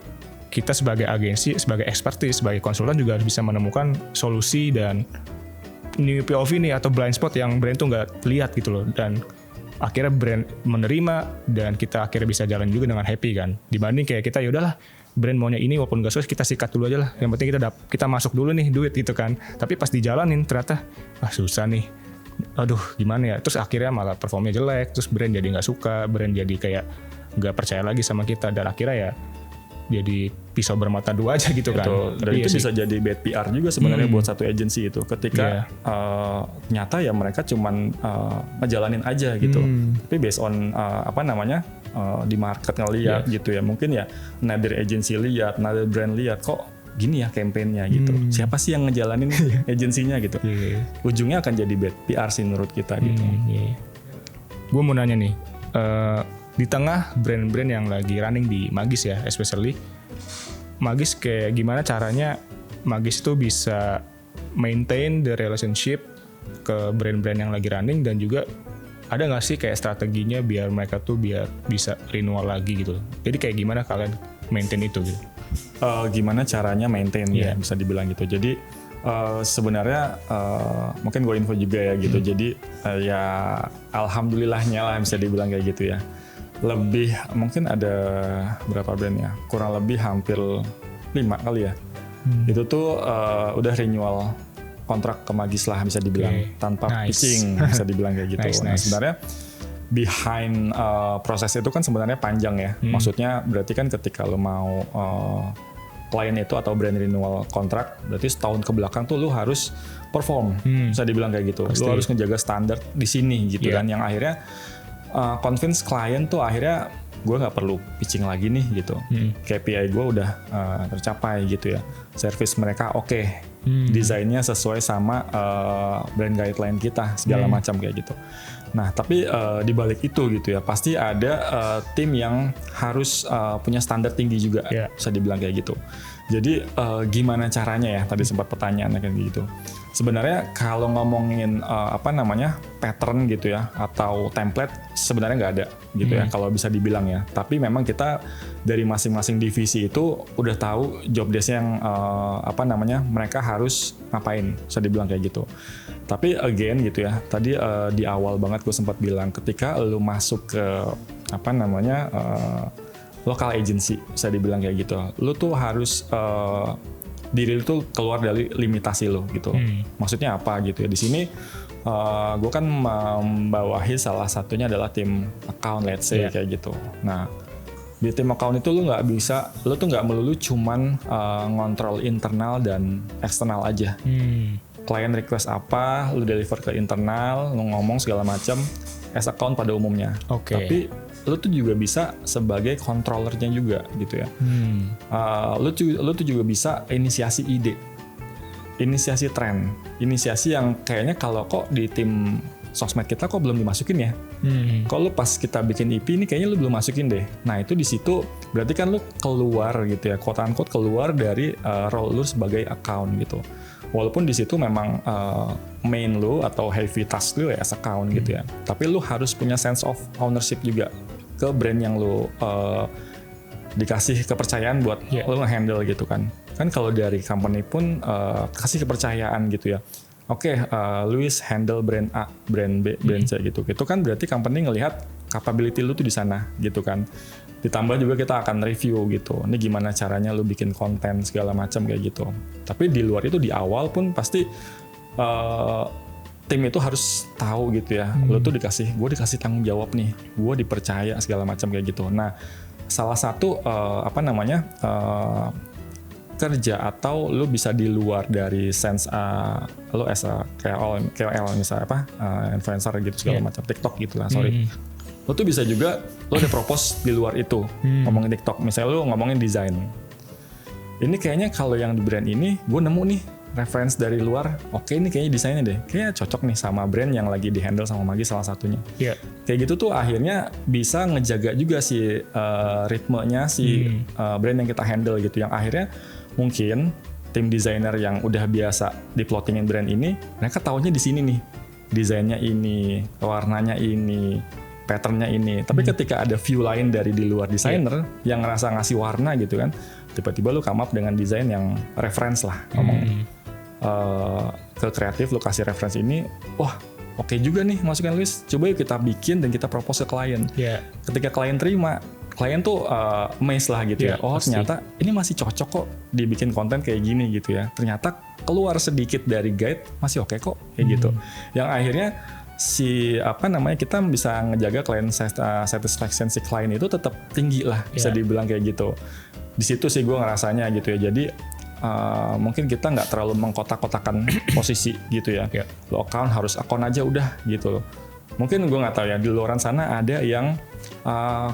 kita sebagai agensi, sebagai expertise, sebagai konsultan juga harus bisa menemukan solusi dan new POV nih atau blind spot yang brand tuh nggak lihat gitu loh, dan akhirnya brand menerima dan kita akhirnya bisa jalan juga dengan happy kan. Dibanding kayak kita ya udahlah brand maunya ini walaupun gak sukses kita sikat dulu aja lah. Yang penting kita masuk dulu nih duit gitu kan. Tapi pas dijalanin ternyata susah nih. Aduh gimana ya. Terus akhirnya malah performnya jelek. Terus brand jadi gak suka. Brand jadi kayak gak percaya lagi sama kita. Dan akhirnya ya jadi pisau bermata dua aja gitu kan. Dan itu bisa jadi bad PR juga sebenarnya buat satu agensi itu. Ketika nyata ya mereka cuman ngejalanin aja gitu. Tapi based on di market ngeliat gitu ya. Mungkin ya another agency lihat, another brand lihat kok gini ya campaign-nya gitu. Siapa sih yang ngejalanin agensinya gitu. Ujungnya akan jadi bad PR sih menurut kita gitu. Gue mau nanya nih, di tengah brand-brand yang lagi running di Magis ya, especially Magis, kayak gimana caranya Magis itu bisa maintain the relationship ke brand-brand yang lagi running, dan juga ada nggak sih kayak strateginya biar mereka tuh biar bisa renewal lagi gitu. Jadi kayak gimana kalian maintain itu gitu? Gimana caranya maintain ya bisa dibilang gitu. Jadi sebenarnya mungkin gue info juga ya gitu. Jadi ya alhamdulillahnya lah bisa dibilang kayak gitu ya. Lebih mungkin ada berapa brand ya? Kurang lebih hampir 5 kali ya. Itu tuh udah renewal kontrak ke Magis lah bisa dibilang tanpa pitching bisa dibilang kayak gitu. Nah sebenarnya behind proses itu kan sebenarnya panjang ya. Maksudnya berarti kan ketika lo mau klien itu atau brand renewal kontrak, berarti setahun ke belakang tuh lo harus perform bisa dibilang kayak gitu. Lo harus ngejaga standar di sini gitu kan, yang akhirnya convince klien tuh akhirnya gue nggak perlu pitching lagi nih gitu. KPI gue udah tercapai gitu ya. Service mereka oke. Desainnya sesuai sama brand guideline kita segala macam kayak gitu. Nah tapi di balik itu gitu ya pasti ada tim yang harus punya standar tinggi juga bisa dibilang kayak gitu. Jadi gimana caranya ya, tadi sempat pertanyaannya kayak gitu. Sebenarnya kalau ngomongin pattern gitu ya atau template sebenarnya nggak ada gitu ya kalau bisa dibilang ya. Tapi memang kita dari masing-masing divisi itu udah tahu job desk yang mereka harus ngapain, bisa dibilang kayak gitu. Tapi again gitu ya, tadi di awal banget gue sempat bilang ketika lu masuk ke local agency, bisa dibilang kayak gitu. Lu tuh harus diri lu tuh keluar dari limitasi lu gitu. Maksudnya apa gitu ya? Di sini gue kan membawahi salah satunya adalah tim account, let's say kayak gitu. Nah di tim account itu lu tuh nggak melulu cuman ngontrol internal dan eksternal aja. klien request apa, lu deliver ke internal, lu ngomong segala macam as account pada umumnya. Tapi lu tuh juga bisa sebagai controllernya juga gitu ya. Lu tuh juga bisa inisiasi ide, inisiasi tren, inisiasi yang kayaknya kalau kok di tim sosmed kita kok belum dimasukin ya. Kalau pas kita bikin EP ini kayaknya lu belum masukin deh. Nah itu di situ berarti kan lu keluar gitu ya, quote unquote keluar dari role lu sebagai account gitu. Walaupun di situ memang main lu atau heavy task lu ya as account gitu ya. Tapi lu harus punya sense of ownership juga ke brand yang lu dikasih kepercayaan buat lu nge-handle gitu kan. Kan kalau dari company pun kasih kepercayaan gitu ya. Oke, Luis handle brand A, brand B, brand C gitu. Itu kan berarti company ngelihat capability lu tuh di sana gitu kan. Ditambah juga kita akan review gitu. Ini gimana caranya lu bikin konten segala macam kayak gitu. Tapi di luar itu di awal pun pasti tim itu harus tahu gitu ya. Lu tuh gue dikasih tanggung jawab nih. Gue dipercaya segala macam kayak gitu. Nah, salah satu kerja atau lu bisa di luar dari sense lu as a KOL misalnya influencer gitu segala macam, TikTok gitu lah, lu tuh bisa juga lu ada propose di luar itu ngomongin TikTok, misalnya lu ngomongin desain. Ini kayaknya kalau yang di brand ini gue nemu nih reference dari luar, oke ini kayaknya desainnya deh kayaknya cocok nih sama brand yang lagi di handle sama Magis salah satunya. Kayak gitu tuh akhirnya bisa ngejaga juga si ritmenya si brand yang kita handle gitu, yang akhirnya mungkin tim desainer yang udah biasa di-plottingin brand ini, mereka taunya di sini nih, desainnya ini, warnanya ini, patternnya ini. Tapi ketika ada view lain dari di luar desainer yang ngerasa ngasih warna gitu kan, tiba-tiba lu come up dengan desain yang reference lah, ngomong ke kreatif, lu kasih reference ini, wah oke juga nih masukin Luis, coba yuk kita bikin dan kita propose ke klien. Ketika klien terima, klien tuh amazed lah gitu ya. Oh pasti. Ternyata ini masih cocok kok dibikin konten kayak gini gitu ya. Ternyata keluar sedikit dari guide masih oke kok kayak gitu. Yang akhirnya kita bisa ngejaga klien satisfaction si klien itu tetap tinggi lah, bisa dibilang kayak gitu. Di situ sih gue ngerasanya gitu ya. Jadi mungkin kita nggak terlalu mengkotak-kotakan posisi gitu ya. Lo account harus account aja udah gitu loh. Mungkin gue nggak tahu ya, di luaran sana ada yang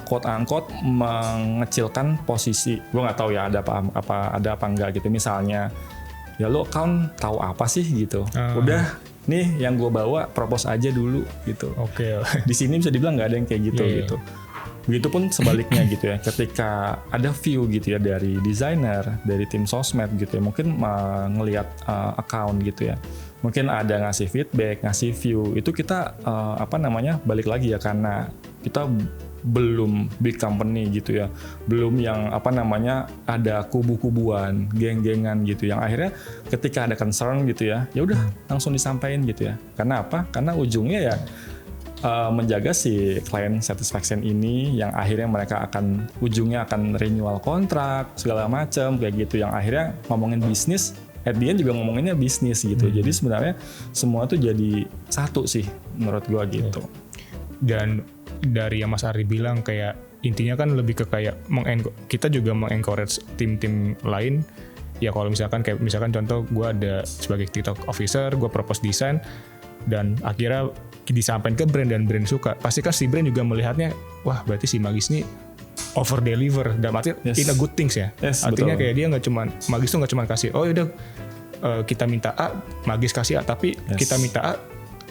quote unquote mengecilkan posisi. Gue nggak tahu ya ada apa enggak gitu. Misalnya ya lo account tahu apa sih gitu. Udah nih yang gue bawa propose aja dulu gitu. Di sini bisa dibilang nggak ada yang kayak gitu gitu. Begitupun sebaliknya gitu ya. Ketika ada view gitu ya dari desainer, dari tim sosmed gitu ya, mungkin ngelihat account gitu ya. Mungkin ada ngasih feedback, ngasih view, itu kita balik lagi ya, karena kita belum big company gitu ya, belum yang ada kubu-kubuan, geng-gengan gitu, yang akhirnya ketika ada concern gitu ya udah langsung disampaikan gitu ya. Karena apa? Karena ujungnya ya menjaga si client satisfaction ini, yang akhirnya mereka ujungnya akan renewal kontrak segala macam kayak gitu, yang akhirnya ngomongin bisnis. At the end juga ngomonginnya bisnis gitu. Jadi sebenarnya semua tuh jadi satu sih menurut gua gitu. Dan dari yang Mas Ardi bilang, kayak intinya kan lebih ke kayak kita juga mengencourage tim-tim lain. Ya kalau misalkan contoh gua ada sebagai TikTok officer, gua propose desain dan akhirnya disampaikan ke brand dan brand suka. Pasti kan si brand juga melihatnya, wah berarti si Magis nih over deliver, dan artinya in a good things ya. Artinya betul. Kayak dia Magis tuh nggak cuma kasih, oh yaudah kita minta A, Magis kasih A, tapi kita minta A,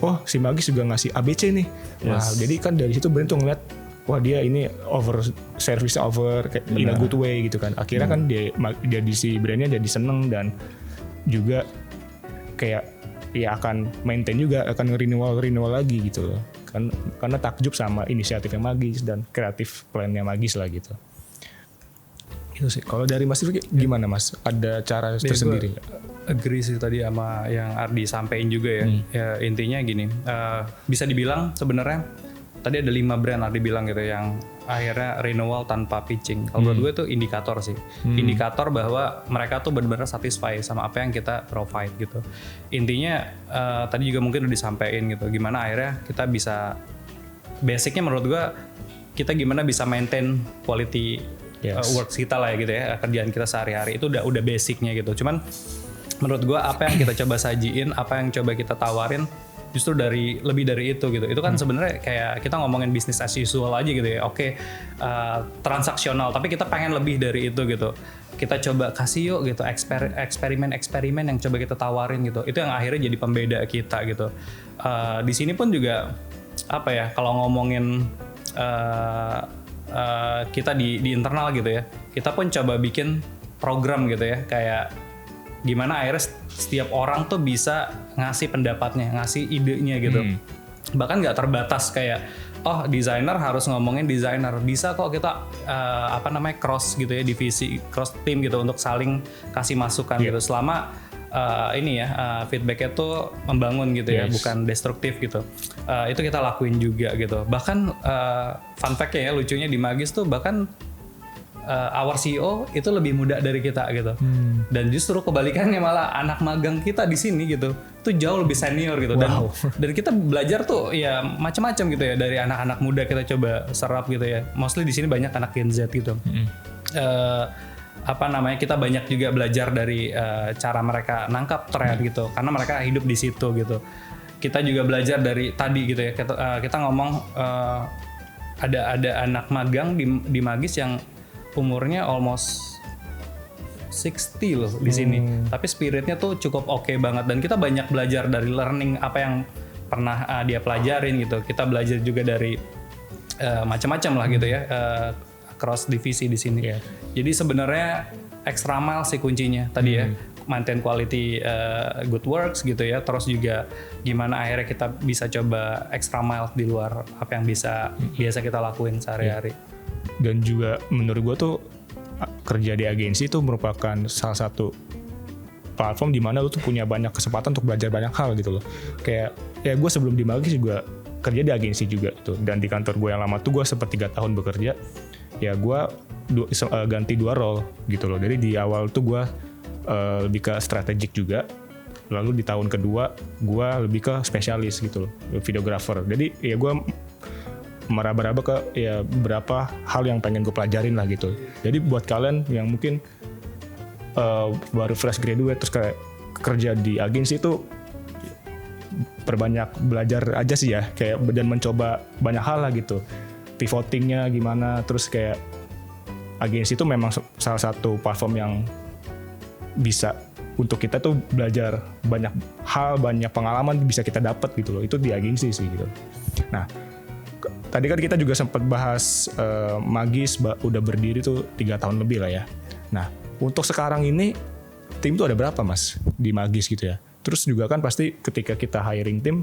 oh si Magis juga ngasih ABC nih. Wah, jadi kan dari situ brand tuh ngeliat, wah dia ini over service in a good way gitu kan. Akhirnya kan dia di si brandnya jadi seneng, dan juga kayak ya akan maintain juga, akan renewal lagi gitu loh. Karena takjub sama inisiatifnya Magis dan kreatif plan-nya Magis lah gitu. Itu sih. Kalau dari Mas Rifki gimana Mas? Ada cara tersendiri nggak? Agree sih tadi sama yang Ardi sampein juga ya. Ya intinya gini, bisa dibilang sebenarnya tadi ada 5 brand Ardi bilang gitu yang akhirnya renewal tanpa pitching. Kalau menurut gue itu indikator sih. Indikator bahwa mereka tuh benar-benar satisfy sama apa yang kita provide gitu. Intinya tadi juga mungkin udah disampaikan gitu. Gimana akhirnya kita bisa, basicnya menurut gue kita gimana bisa maintain quality works kita lah ya gitu ya. Kerjaan kita sehari-hari itu udah basicnya gitu. Cuman menurut gue apa yang kita coba sajiin, apa yang coba kita tawarin justru lebih dari itu gitu. Itu kan sebenarnya kayak kita ngomongin bisnis as usual aja gitu ya. Oke, transaksional, tapi kita pengen lebih dari itu gitu. Kita coba kasih yuk gitu eksperimen yang coba kita tawarin gitu. Itu yang akhirnya jadi pembeda kita gitu. Di sini pun juga apa ya, kalau ngomongin kita di internal gitu ya, kita pun coba bikin program gitu ya, kayak gimana akhirnya setiap orang tuh bisa ngasih pendapatnya, ngasih idenya gitu. Bahkan nggak terbatas kayak desainer harus ngomongin desainer, bisa kok kita cross gitu ya, divisi cross tim gitu untuk saling kasih masukan gitu. Selama feedbacknya tuh membangun gitu ya, bukan destruktif gitu. Itu kita lakuin juga gitu. Bahkan fun fact-nya ya, lucunya di Magis tuh bahkan our CEO itu lebih muda dari kita gitu. Dan justru kebalikannya malah anak magang kita di sini gitu itu jauh lebih senior gitu. Dan kita belajar tuh ya macam-macam gitu ya, dari anak-anak muda kita coba serap gitu ya. Mostly di sini banyak anak Gen Z gitu. Kita banyak juga belajar dari cara mereka nangkap tren gitu, karena mereka hidup di situ gitu. Kita juga belajar dari tadi gitu ya, kita ngomong ada anak magang di Magis yang umurnya almost 60 loh di sini, tapi spiritnya tuh cukup oke banget, dan kita banyak belajar dari learning apa yang pernah dia pelajarin gitu. Kita belajar juga dari macam-macam lah gitu ya, cross divisi di sini. Jadi sebenarnya extra mile sih kuncinya tadi ya, maintain quality good works gitu ya, terus juga gimana akhirnya kita bisa coba extra mile di luar apa yang biasa kita lakuin sehari-hari. Dan juga menurut gue tuh kerja di agensi itu merupakan salah satu platform di mana lu tuh punya banyak kesempatan untuk belajar banyak hal gitu loh. Kayak ya gue sebelum di Magis juga kerja di agensi juga gitu, dan di kantor gue yang lama tuh gue sempat 3 tahun bekerja. Ya gue ganti 2 role gitu loh. Jadi di awal tuh gue lebih ke strategik juga, lalu di tahun kedua gue lebih ke spesialis gitu loh, videographer. Jadi ya gue meraba-raba ke ya beberapa hal yang pengen gue pelajarin lah gitu. Jadi buat kalian yang mungkin baru fresh graduate terus kayak kerja di agensi itu, perbanyak belajar aja sih ya, kayak dan mencoba banyak hal lah gitu. Pivotingnya gimana, terus kayak agensi itu memang salah satu platform yang bisa untuk kita tuh belajar banyak hal, banyak pengalaman bisa kita dapat gitu loh. Itu di agensi sih gitu. Nah, tadi kan kita juga sempat bahas Magis udah berdiri tuh 3 tahun lebih lah ya. Nah, untuk sekarang ini tim tuh ada berapa Mas di Magis gitu ya? Terus juga kan pasti ketika kita hiring tim,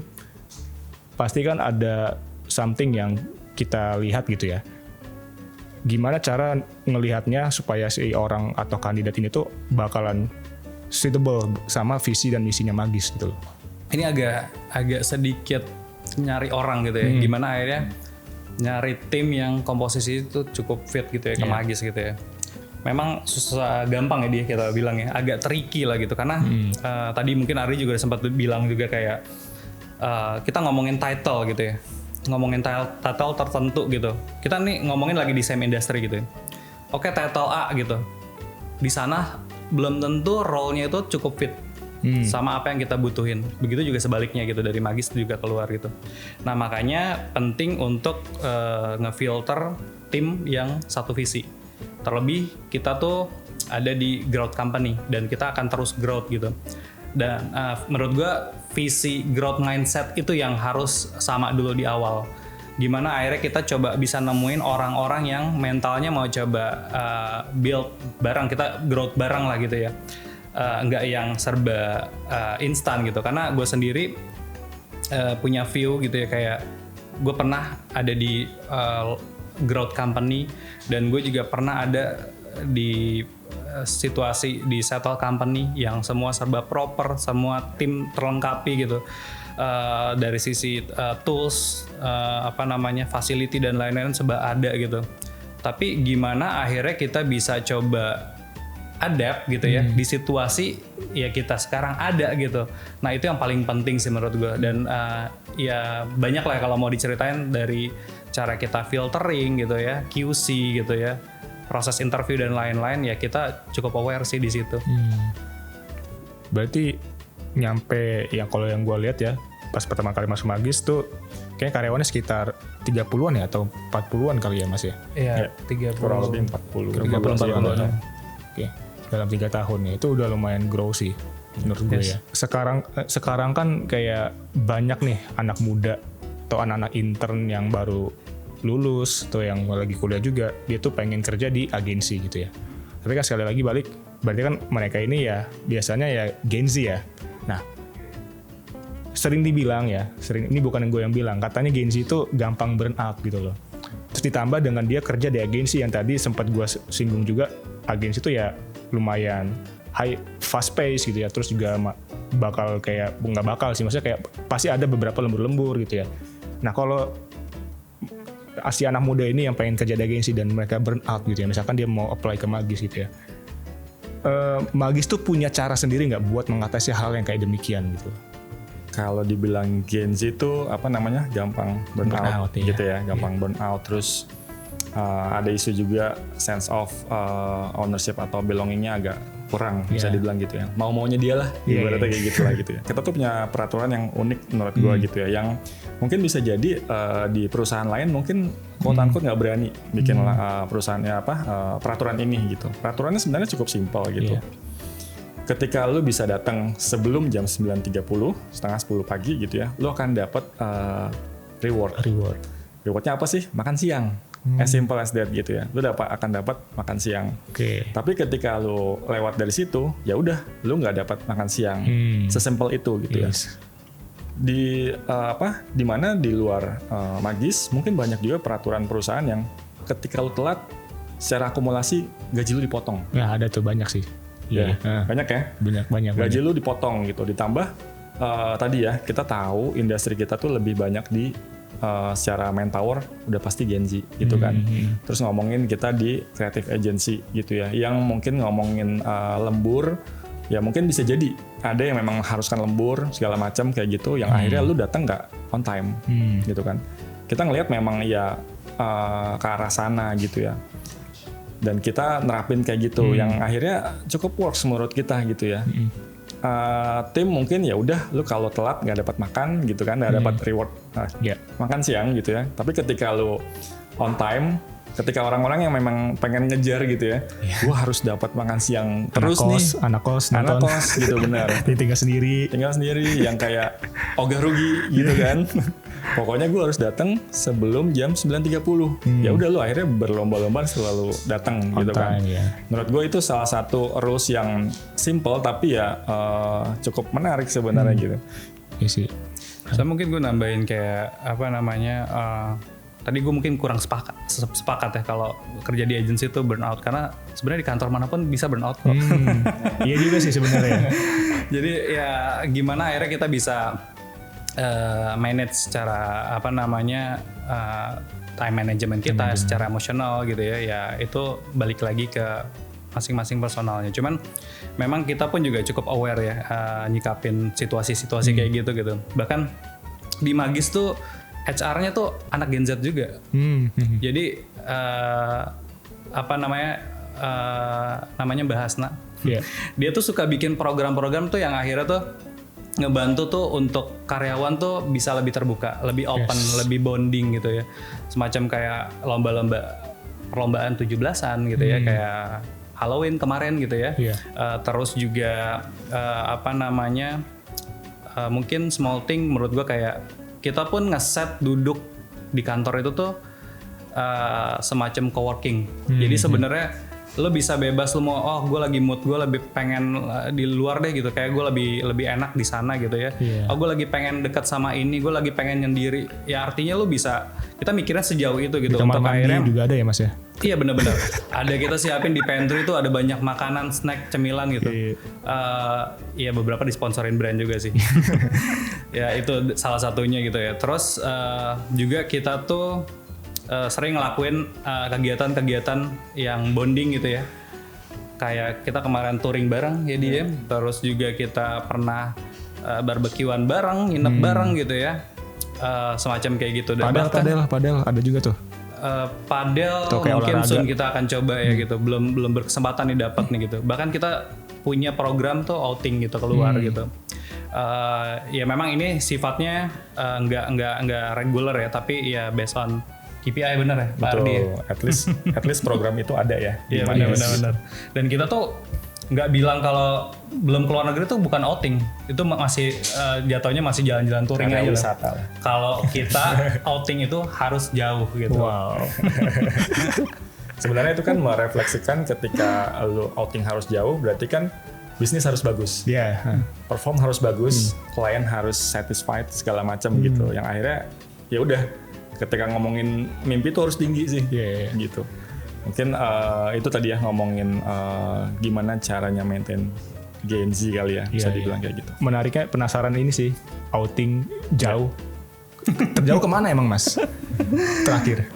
pasti kan ada something yang kita lihat gitu ya. Gimana cara ngelihatnya supaya si orang atau kandidat ini tuh bakalan suitable sama visi dan misinya Magis gitu loh. Ini agak sedikit nyari orang gitu ya. Gimana akhirnya nyari tim yang komposisi itu cukup fit gitu ya ke Magis gitu ya. Memang susah gampang ya dia kita bilang ya, agak tricky lah gitu, karena tadi mungkin Ari juga sempat bilang juga kayak kita ngomongin title gitu ya, ngomongin title tertentu gitu. Kita nih ngomongin lagi di same industry gitu ya. Oke, title A gitu, di sana belum tentu role-nya itu cukup fit sama apa yang kita butuhin. Begitu juga sebaliknya gitu, dari Magis juga keluar gitu. Nah makanya penting untuk ngefilter tim yang satu visi. Terlebih kita tuh ada di growth company dan kita akan terus growth gitu. Dan menurut gue visi growth mindset itu yang harus sama dulu di awal. Gimana akhirnya kita coba bisa nemuin orang-orang yang mentalnya mau coba build bareng, kita growth bareng lah gitu ya. Nggak yang serba instan gitu, karena gue sendiri punya view gitu ya, kayak gue pernah ada di growth company, dan gue juga pernah ada di situasi di settle company yang semua serba proper, semua tim terlengkapi gitu, dari sisi tools, facility dan lain-lain serba ada gitu. Tapi gimana akhirnya kita bisa coba adapt gitu ya di situasi ya kita sekarang ada gitu. Nah itu yang paling penting sih menurut gue. Dan ya banyak lah kalau mau diceritain, dari cara kita filtering gitu ya, QC gitu ya, proses interview dan lain-lain, ya kita cukup aware sih di situ. Berarti nyampe yang kalau yang gue lihat ya pas pertama kali masuk Magis tuh kayaknya karyawannya sekitar 30-an ya atau 40-an kali ya Mas ya? Iya, 30. Kurang lebih 40. Oke, dalam 3 tahun ya itu udah lumayan grow sih menurut gue ya. Sekarang kan kayak banyak nih anak muda atau anak-anak intern yang baru lulus atau yang lagi kuliah juga, dia tuh pengen kerja di agensi gitu ya. Tapi kan sekali lagi berarti kan mereka ini ya biasanya ya Gen Z ya. Nah, sering dibilang ya, ini bukan gue yang bilang, katanya Gen Z itu gampang burn out gitu loh. Terus ditambah dengan dia kerja di agensi yang tadi sempat gue singgung juga, agensi itu ya lumayan fast pace gitu ya, terus juga bakal kayak, nggak bakal sih, maksudnya kayak pasti ada beberapa lembur-lembur gitu ya. Nah kalau si anak muda ini yang pengen kerja di agensi dan mereka burn out gitu ya, misalkan dia mau apply ke Magis gitu ya, Magis tuh punya cara sendiri nggak buat mengatasi hal yang kayak demikian gitu? Kalau dibilang Gen Z itu gampang burn out gitu ya, gampang burn out. Terus ada isu juga sense of ownership atau belongingnya agak kurang, bisa dibilang gitu ya. Mau-maunya dia lah, ibaratnya kayak gitu lah gitu ya. Kita tuh punya peraturan yang unik menurut gue gitu ya, yang mungkin bisa jadi di perusahaan lain mungkin quote-unquote nggak berani bikin perusahaannya peraturan ini gitu. Peraturannya sebenarnya cukup simpel gitu. Ketika lu bisa datang sebelum jam 9.30, setengah 10 pagi gitu ya, lu akan dapat reward. Rewardnya apa sih? Makan siang. As simple as that gitu ya. Lu akan dapat makan siang. Tapi ketika lu lewat dari situ, ya udah, lu nggak dapat makan siang. Sesimpel itu gitu ya. Di mana di luar Magis mungkin banyak juga peraturan perusahaan yang ketika lu telat, secara akumulasi gaji lu dipotong. Ya ada tuh banyak sih. Banyak ya. Banyak. Gaji lu dipotong gitu. Ditambah tadi ya, kita tahu industri kita tuh lebih banyak di secara manpower udah pasti Gen Z gitu kan. Terus ngomongin kita di creative agency gitu ya, yang mungkin ngomongin lembur, ya mungkin bisa jadi ada yang memang haruskan lembur segala macam kayak gitu, yang akhirnya lu datang nggak on time gitu kan. Kita ngelihat memang ya ke arah sana gitu ya, dan kita nerapin kayak gitu yang akhirnya cukup works menurut kita gitu ya. Tim mungkin ya udah, lu kalau telat nggak dapat makan gitu kan, nggak dapat reward makan siang gitu ya. Tapi ketika lu on time, ketika orang-orang yang memang pengen ngejar gitu ya, gua harus dapat makan siang terus anak kos gitu, benar. tinggal sendiri yang kayak ogah rugi gitu kan. Pokoknya gue harus datang sebelum jam 9.30. Ya udah, lu akhirnya berlomba-lomba selalu datang gitu kan. Menurut gue itu salah satu rules yang simple tapi ya cukup menarik sebenarnya gitu. Iya sih. So mungkin gue nambahin kayak tadi gue mungkin kurang sepakat ya kalau kerja di agensi itu burnout, karena sebenarnya di kantor manapun bisa burnout kok. Iya juga sih sebenarnya. Jadi ya gimana akhirnya kita bisa manage secara time management kita secara emosional gitu ya. Ya itu balik lagi ke masing-masing personalnya. Cuman memang kita pun juga cukup aware ya nyikapin situasi-situasi kayak gitu. Bahkan di Magis tuh HR-nya tuh anak Gen Z juga. Jadi namanya Mbak Hasna. Dia tuh suka bikin program-program tuh yang akhirnya tuh ngebantu tuh untuk karyawan tuh bisa lebih terbuka, lebih open, lebih bonding gitu ya. Semacam kayak perlombaan 17-an gitu ya, kayak Halloween kemarin gitu ya. Terus juga mungkin small thing menurut gua kayak kita pun ngeset duduk di kantor itu tuh semacam coworking. Jadi sebenarnya lo bisa bebas, lo mau gue lagi mood, gue lebih pengen di luar deh gitu, kayak gue lebih enak di sana gitu ya. Gue lagi pengen dekat sama ini, gue lagi pengen nyendiri. Ya artinya lo bisa, kita mikirnya sejauh itu gitu. Di kamar mandi juga ada ya Mas ya? Iya benar-benar. Ada kita siapin di pantry itu ada banyak makanan, snack, cemilan gitu. Iya beberapa disponsorin brand juga sih. Ya itu salah satunya gitu ya. Terus juga kita tuh sering ngelakuin kegiatan-kegiatan yang bonding gitu ya. Kayak kita kemarin touring bareng ya dia. Terus juga kita pernah barbekyuan bareng, nginep bareng gitu ya. Semacam kayak gitu. Dan padel ada juga tuh. Padel mungkin soon kita akan coba ya gitu. Belum berkesempatan nih dapat nih gitu. Bahkan kita punya program tuh outing gitu keluar gitu. Ya memang ini sifatnya nggak regular ya, tapi ya based on KPI bener ya Pak Ardi. At least program itu ada ya. Iya benar. Dan kita tuh nggak bilang kalau belum keluar negeri tuh bukan outing, itu masih jatuhnya masih jalan-jalan touring aja wisata. Kalau kita outing itu harus jauh gitu. Wow. Sebenarnya itu kan merefleksikan ketika lu outing harus jauh, berarti kan bisnis harus bagus. Iya. Perform harus bagus, klien harus satisfied segala macam gitu. Yang akhirnya ya udah ketika ngomongin mimpi itu harus tinggi sih. Gitu. Mungkin itu tadi ya ngomongin gimana caranya maintain Gen Z kali ya, bisa dibilang kayak gitu. Menariknya penasaran ini sih, outing jauh. Terjauh kemana emang Mas? Terakhir.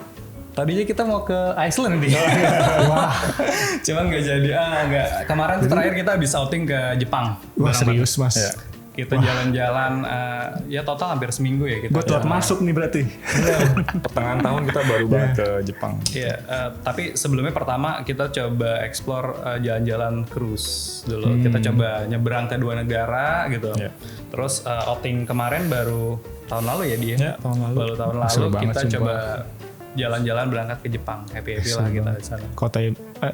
Tadinya kita mau ke Iceland nih. Wah. Cuman nggak jadi. Kemarin tuh terakhir kita habis outing ke Jepang. Wah serius Mas. Ya. Kita jalan-jalan, ya total hampir seminggu ya kita. Gue telat masuk nih berarti. Pertengahan tahun kita baru banget ke Jepang. Iya, tapi sebelumnya pertama kita coba explore jalan-jalan cruise dulu. Kita coba nyebrang ke 2 negara gitu. Terus outing kemarin baru tahun lalu ya dia. Tahun lalu. Baru tahun lalu kita coba jalan-jalan berangkat ke Jepang, happy lah kita di sana. Kota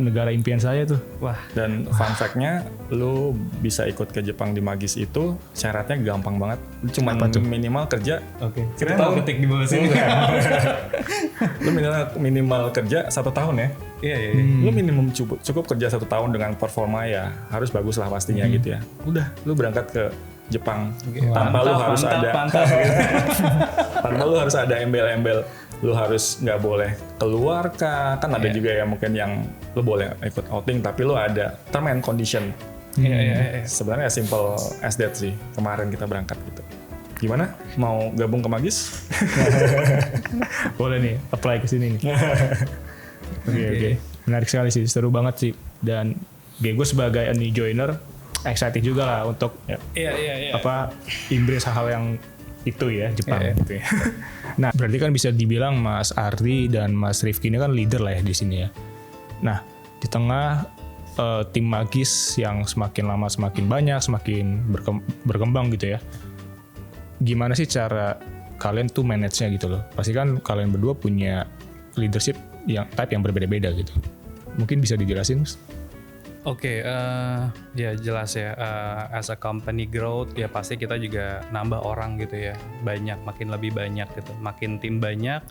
negara impian saya tuh. Wah. Dan fun fact-nya, lu bisa ikut ke Jepang di Magis itu syaratnya gampang banget. Cuma minimal kerja. Oke. Kita tahu ketik di bawah sini. Lu minimal kerja 1 tahun ya. Iya. Lu minimum cukup kerja 1 tahun dengan performa ya harus bagus lah pastinya gitu ya. Udah, lu berangkat ke Jepang tanpa lu harus ada tanpa lu harus ada embel-embel. Lu harus nggak boleh keluar kan ada juga ya mungkin yang lu boleh ikut outing tapi lu ada term and condition. Sebenarnya simple as that sih kemarin kita berangkat gitu. Gimana, mau gabung ke Magis? Boleh nih apply ke sini nih. Oke. Menarik sekali sih, seru banget sih. Dan gue sebagai a new joiner excited juga lah untuk embrace hal yang itu ya Jepang gitu ya. Nah berarti kan bisa dibilang Mas Ardi dan Mas Rifki ini kan leader lah ya di sini ya. Nah di tengah tim Magis yang semakin lama semakin banyak, semakin berkembang gitu ya. Gimana sih cara kalian tuh manage-nya gitu loh? Pasti kan kalian berdua punya leadership yang type yang berbeda-beda gitu. Mungkin bisa dijelasin Mas? Oke, ya jelas ya. As a company growth, ya pasti kita juga nambah orang gitu ya, makin lebih banyak gitu. Makin tim banyak,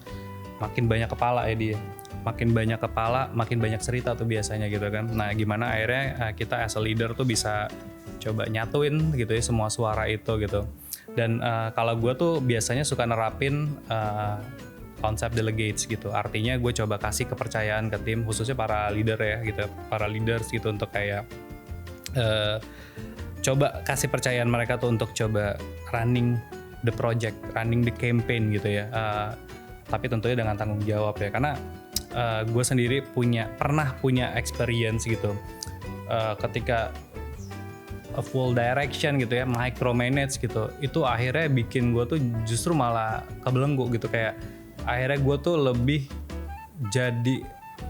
makin banyak kepala ya dia. Makin banyak kepala, makin banyak cerita tuh biasanya gitu kan. Nah, gimana akhirnya kita as a leader tuh bisa coba nyatuin gitu ya semua suara itu gitu. Dan kalau gue tuh biasanya suka nerapin konsep delegates gitu, artinya gue coba kasih kepercayaan ke tim, khususnya para leader ya gitu, para leaders gitu untuk kayak coba kasih percayaan mereka tuh untuk coba running the project, running the campaign gitu ya, tapi tentunya dengan tanggung jawab ya, karena gue sendiri pernah punya experience gitu, ketika a full direction gitu ya, micromanage gitu, itu akhirnya bikin gue tuh justru malah kebelenggu gitu, kayak akhirnya gue tuh lebih jadi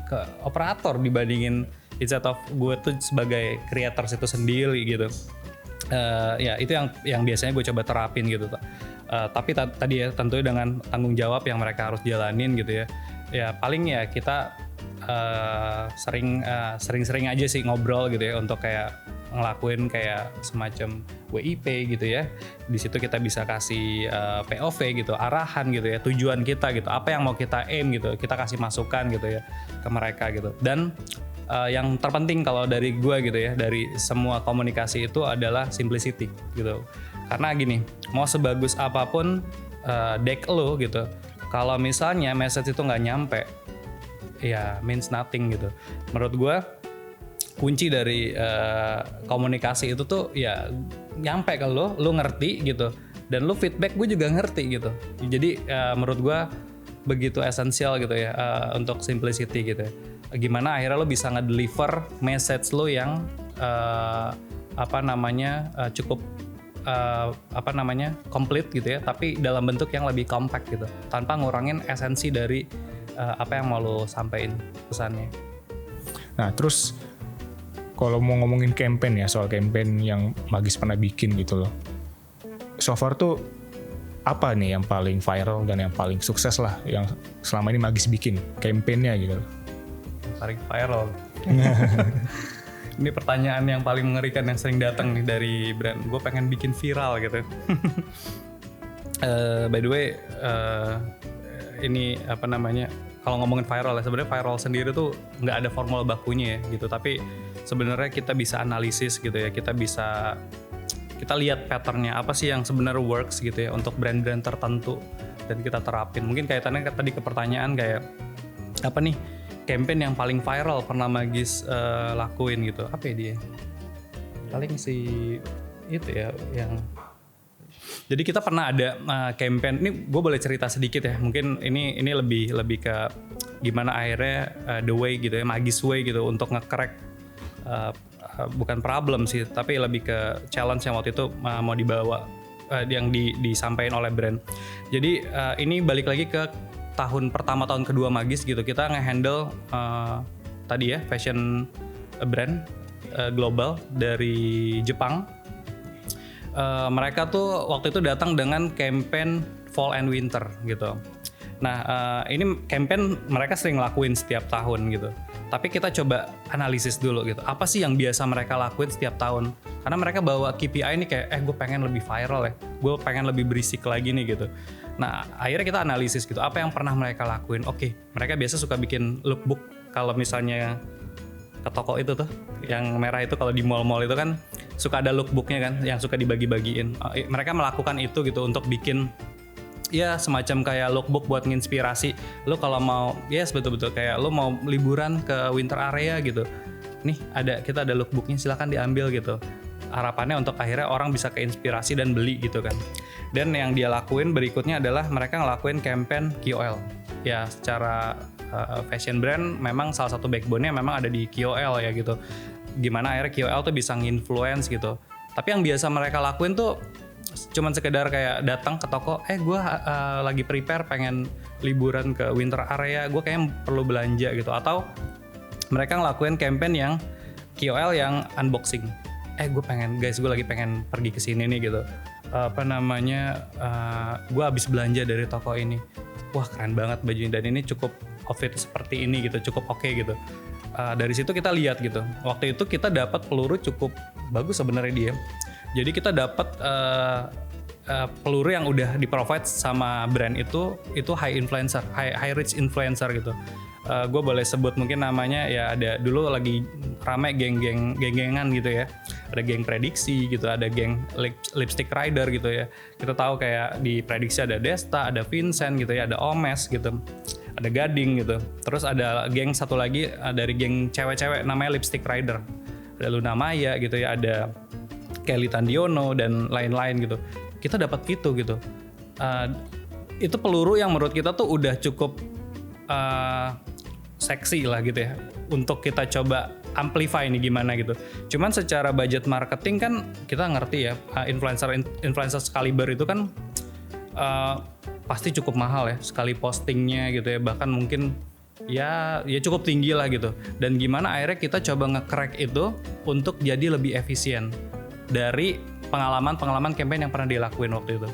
ke operator dibandingin instead of gue tuh sebagai creators itu sendiri gitu. Ya itu yang biasanya gue coba terapin gitu. Tapi tadi ya tentunya dengan tanggung jawab yang mereka harus jalanin gitu ya. Ya paling ya kita sering-sering aja sih ngobrol gitu ya untuk kayak ngelakuin kayak semacam WIP gitu ya. Di situ kita bisa kasih POV gitu, arahan gitu ya, tujuan kita gitu, apa yang mau kita aim gitu, kita kasih masukan gitu ya ke mereka gitu. Dan yang terpenting kalau dari gue gitu ya, dari semua komunikasi itu adalah simplicity gitu. Karena gini, mau sebagus apapun deck lo gitu, kalau misalnya message itu nggak nyampe, ya means nothing gitu. Menurut gue kunci dari komunikasi itu tuh ya nyampe ke lo ngerti gitu, dan lo feedback gue juga ngerti gitu. Jadi menurut gue begitu esensial gitu ya untuk simplicity gitu ya. Gimana akhirnya lo bisa ngedeliver message lo yang cukup komplit gitu ya, tapi dalam bentuk yang lebih compact gitu, tanpa ngurangin esensi dari apa yang mau lo sampein pesannya. Nah terus Kalau mau ngomongin campaign ya, soal campaign yang Magis pernah bikin gitu loh. So far tuh apa nih yang paling viral dan yang paling sukses lah yang selama ini Magis bikin campaign-nya gitu loh. Paling viral. Ini pertanyaan yang paling mengerikan yang sering datang nih dari brand. Gue pengen bikin viral gitu. By the way, ini apa namanya? Kalau ngomongin viral ya, sebenarnya viral sendiri tuh nggak ada formula bakunya ya gitu. Tapi sebenarnya kita bisa analisis gitu ya. Kita lihat patternnya apa sih yang sebenarnya works gitu ya untuk brand-brand tertentu dan kita terapin. Mungkin kaitannya tadi ke pertanyaan kayak apa nih? Campaign yang paling viral pernah Magis lakuin gitu, apa ya dia? Paling si itu ya yang. Jadi kita pernah ada campaign. Ini gue boleh cerita sedikit ya. Mungkin ini lebih ke gimana akhirnya the way gitu ya, Magis way gitu untuk nge-crack bukan problem sih, tapi lebih ke challenge yang waktu itu mau dibawa yang disampaikan oleh brand. Jadi ini balik lagi ke tahun pertama, tahun kedua Magis gitu, kita nge-handle tadi ya fashion brand global dari Jepang. Mereka tuh waktu itu datang dengan campaign fall and winter gitu. Nah ini campaign mereka sering lakuin setiap tahun gitu. Tapi kita coba analisis dulu gitu. Apa sih yang biasa mereka lakuin setiap tahun? Karena mereka bawa KPI ini kayak gue pengen lebih viral ya. Gue pengen lebih berisik lagi nih gitu. Nah akhirnya kita analisis gitu. Apa yang pernah mereka lakuin? Oke, mereka biasa suka bikin lookbook. Kalau misalnya ke toko itu tuh, yang merah itu kalau di mall-mall itu kan suka ada lookbooknya kan, yang suka dibagi-bagiin. Mereka melakukan itu gitu untuk bikin ya semacam kayak lookbook buat nginspirasi lo kalau mau betul-betul kayak lo mau liburan ke winter area gitu, nih kita ada lookbooknya, silakan diambil gitu. Harapannya untuk akhirnya orang bisa keinspirasi dan beli gitu kan. Dan yang dia lakuin berikutnya adalah mereka ngelakuin campaign KOL ya. Secara fashion brand memang salah satu backbone-nya memang ada di KOL ya gitu. Gimana akhirnya KOL tuh bisa nge-influence gitu. Tapi yang biasa mereka lakuin tuh cuman sekedar kayak datang ke toko, gue lagi prepare pengen liburan ke winter area, gue kayaknya perlu belanja gitu. Atau mereka ngelakuin campaign yang KOL yang unboxing, gue lagi pengen pergi ke sini nih gitu, gue habis belanja dari toko ini, wah keren banget bajunya dan ini cukup outfit seperti ini gitu, cukup oke gitu. Dari situ kita lihat gitu, waktu itu kita dapat peluru cukup bagus sebenarnya dia. Jadi kita dapat peluru yang udah di-provide sama brand itu high influencer, high reach influencer gitu. Gue boleh sebut mungkin namanya ya, ada dulu lagi rame geng-gengan gitu ya. Ada geng prediksi gitu, ada geng lipstick rider gitu ya. Kita tahu kayak di prediksi ada Desta, ada Vincent gitu ya, ada Omes gitu. Ada Gading gitu. Terus ada geng satu lagi dari geng cewek-cewek namanya lipstick rider. Ada Luna Maya gitu ya, ada Kelly Tandiono dan lain-lain gitu. Kita dapat itu gitu. Itu peluru yang menurut kita tuh udah cukup seksi lah gitu ya, untuk kita coba amplify ini gimana gitu. Cuman secara budget marketing kan kita ngerti ya, influencer sekaliber itu kan pasti cukup mahal ya sekali postingnya gitu ya, bahkan mungkin ya cukup tinggi lah gitu. Dan gimana akhirnya kita coba nge-crack itu untuk jadi lebih efisien dari pengalaman campaign yang pernah dilakuin waktu itu.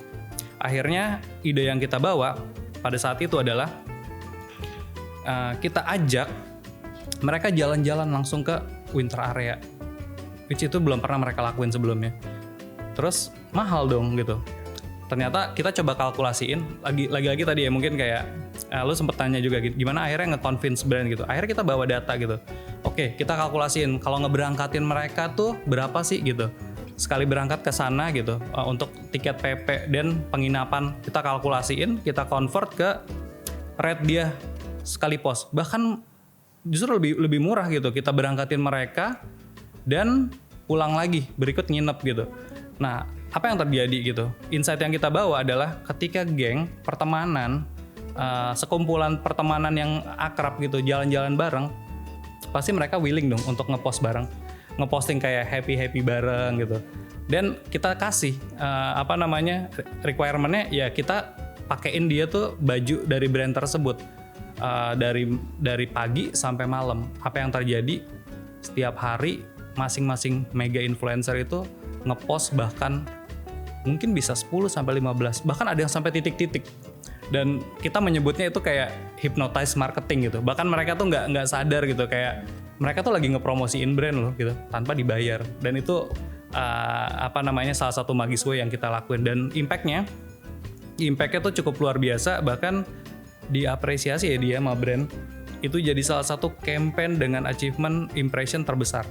Akhirnya ide yang kita bawa pada saat itu adalah kita ajak mereka jalan-jalan langsung ke winter area, which itu belum pernah mereka lakuin sebelumnya. Terus mahal dong gitu. Ternyata kita coba kalkulasiin lagi-lagi tadi ya, mungkin kayak lu sempet tanya juga gitu, gimana akhirnya nge-convince brand gitu. Akhirnya kita bawa data gitu. Oke, kita kalkulasiin kalau ngeberangkatin mereka tuh berapa sih gitu. Sekali berangkat ke sana gitu, untuk tiket PP dan penginapan kita kalkulasiin, kita convert ke rate dia sekali pos. Bahkan justru lebih murah gitu, kita berangkatin mereka dan pulang lagi berikut nginep gitu. Nah, apa yang terjadi gitu? Insight yang kita bawa adalah ketika geng pertemanan, sekumpulan pertemanan yang akrab gitu, jalan-jalan bareng, pasti mereka willing dong untuk ngepost bareng, ngeposting kayak happy bareng gitu. Dan kita kasih requirement-nya ya, kita pakein dia tuh baju dari brand tersebut dari pagi sampai malam. Apa yang terjadi setiap hari masing-masing mega influencer itu ngepost bahkan mungkin bisa 10 sampai 15, bahkan ada yang sampai titik-titik. Dan kita menyebutnya itu kayak hypnotize marketing gitu. Bahkan mereka tuh nggak sadar gitu, kayak mereka tuh lagi ngepromosiin brand loh gitu tanpa dibayar. Dan itu salah satu magis way yang kita lakuin, dan impactnya tuh cukup luar biasa. Bahkan diapresiasi ya dia sama brand itu jadi salah satu campaign dengan achievement impression terbesar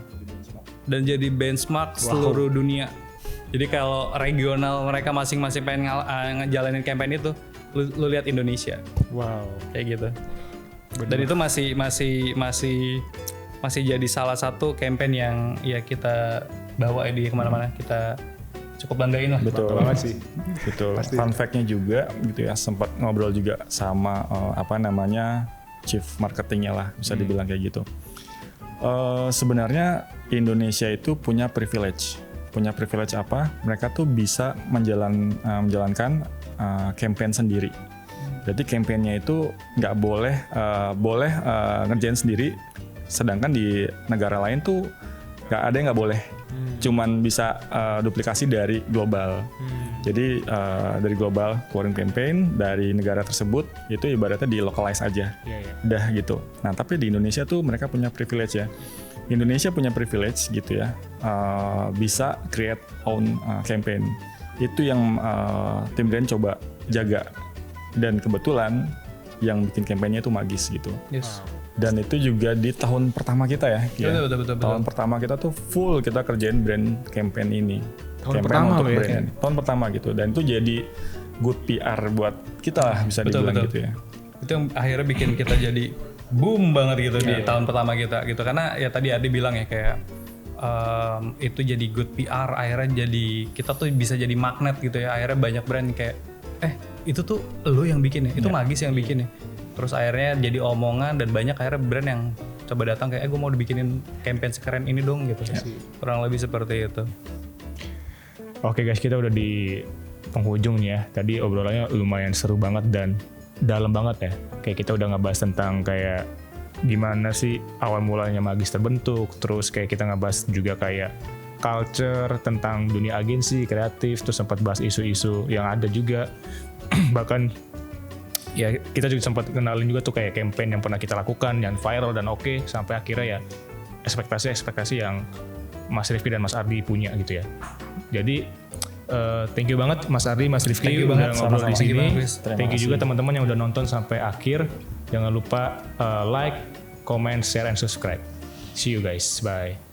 dan jadi benchmark seluruh dunia. Jadi kalau regional mereka masing-masing pengen ngejalanin campaign itu, lu lihat Indonesia. Wow, kayak gitu. Dan itu masih jadi salah satu campaign yang ya kita bawa di kemana-mana, kita cukup banggain lah. Betul banget sih. Betul. Fun fact-nya juga gitu ya, sempat ngobrol juga sama chief marketingnya lah, bisa dibilang kayak gitu. Sebenarnya Indonesia itu punya privilege apa? Mereka tuh bisa menjalankan campaign sendiri. Jadi campaignnya itu nggak boleh ngerjain sendiri, sedangkan di negara lain tuh nggak ada yang nggak boleh. Cuman bisa duplikasi dari global. Jadi dari global keluarin campaign, dari negara tersebut itu ibaratnya di localize aja. Udah gitu. Nah tapi di Indonesia tuh mereka punya privilege ya. Indonesia punya privilege gitu ya, bisa create own campaign. Itu yang tim brand coba jaga. Dan kebetulan yang bikin campaignnya itu Magis gitu. Yes. Dan itu juga di tahun pertama kita ya. Betul. Tahun pertama kita tuh full kita kerjain brand campaign ini. Tahun campaign pertama untuk ya? brand. Tahun pertama gitu. Dan itu jadi good PR buat kita lah, bisa dibilang gitu ya. Itu yang akhirnya bikin kita jadi boom banget gitu di tahun pertama kita gitu. Karena ya tadi Adi bilang ya kayak itu jadi good PR, akhirnya jadi kita tuh bisa jadi magnet gitu ya. Akhirnya banyak brand kayak itu tuh lo yang bikin ya, itu Magis yang bikin ya. Terus akhirnya jadi omongan dan banyak akhirnya brand yang coba datang kayak gue mau dibikinin campaign sekeren ini dong gitu. Kurang lebih seperti itu. Oke guys, kita udah di penghujung nih ya. Tadi obrolannya lumayan seru banget dan dalam banget ya. Kayak kita udah ngebahas tentang kayak gimana sih awal mulanya Magis terbentuk. Terus kayak kita ngebahas juga kayak culture tentang dunia agensi, kreatif. Terus sempat bahas isu-isu yang ada juga. Bahkan ya kita juga sempat kenalin juga tuh kayak campaign yang pernah kita lakukan yang viral dan oke, sampai akhirnya ya ekspektasi yang Mas Rifki dan Mas Ardi punya gitu ya. Jadi thank you banget Mas Ardi, Mas Rifki udah ngobrol di sini. Thank you juga teman-teman yang udah nonton sampai akhir. Jangan lupa like, comment, share, and subscribe. See you guys, bye.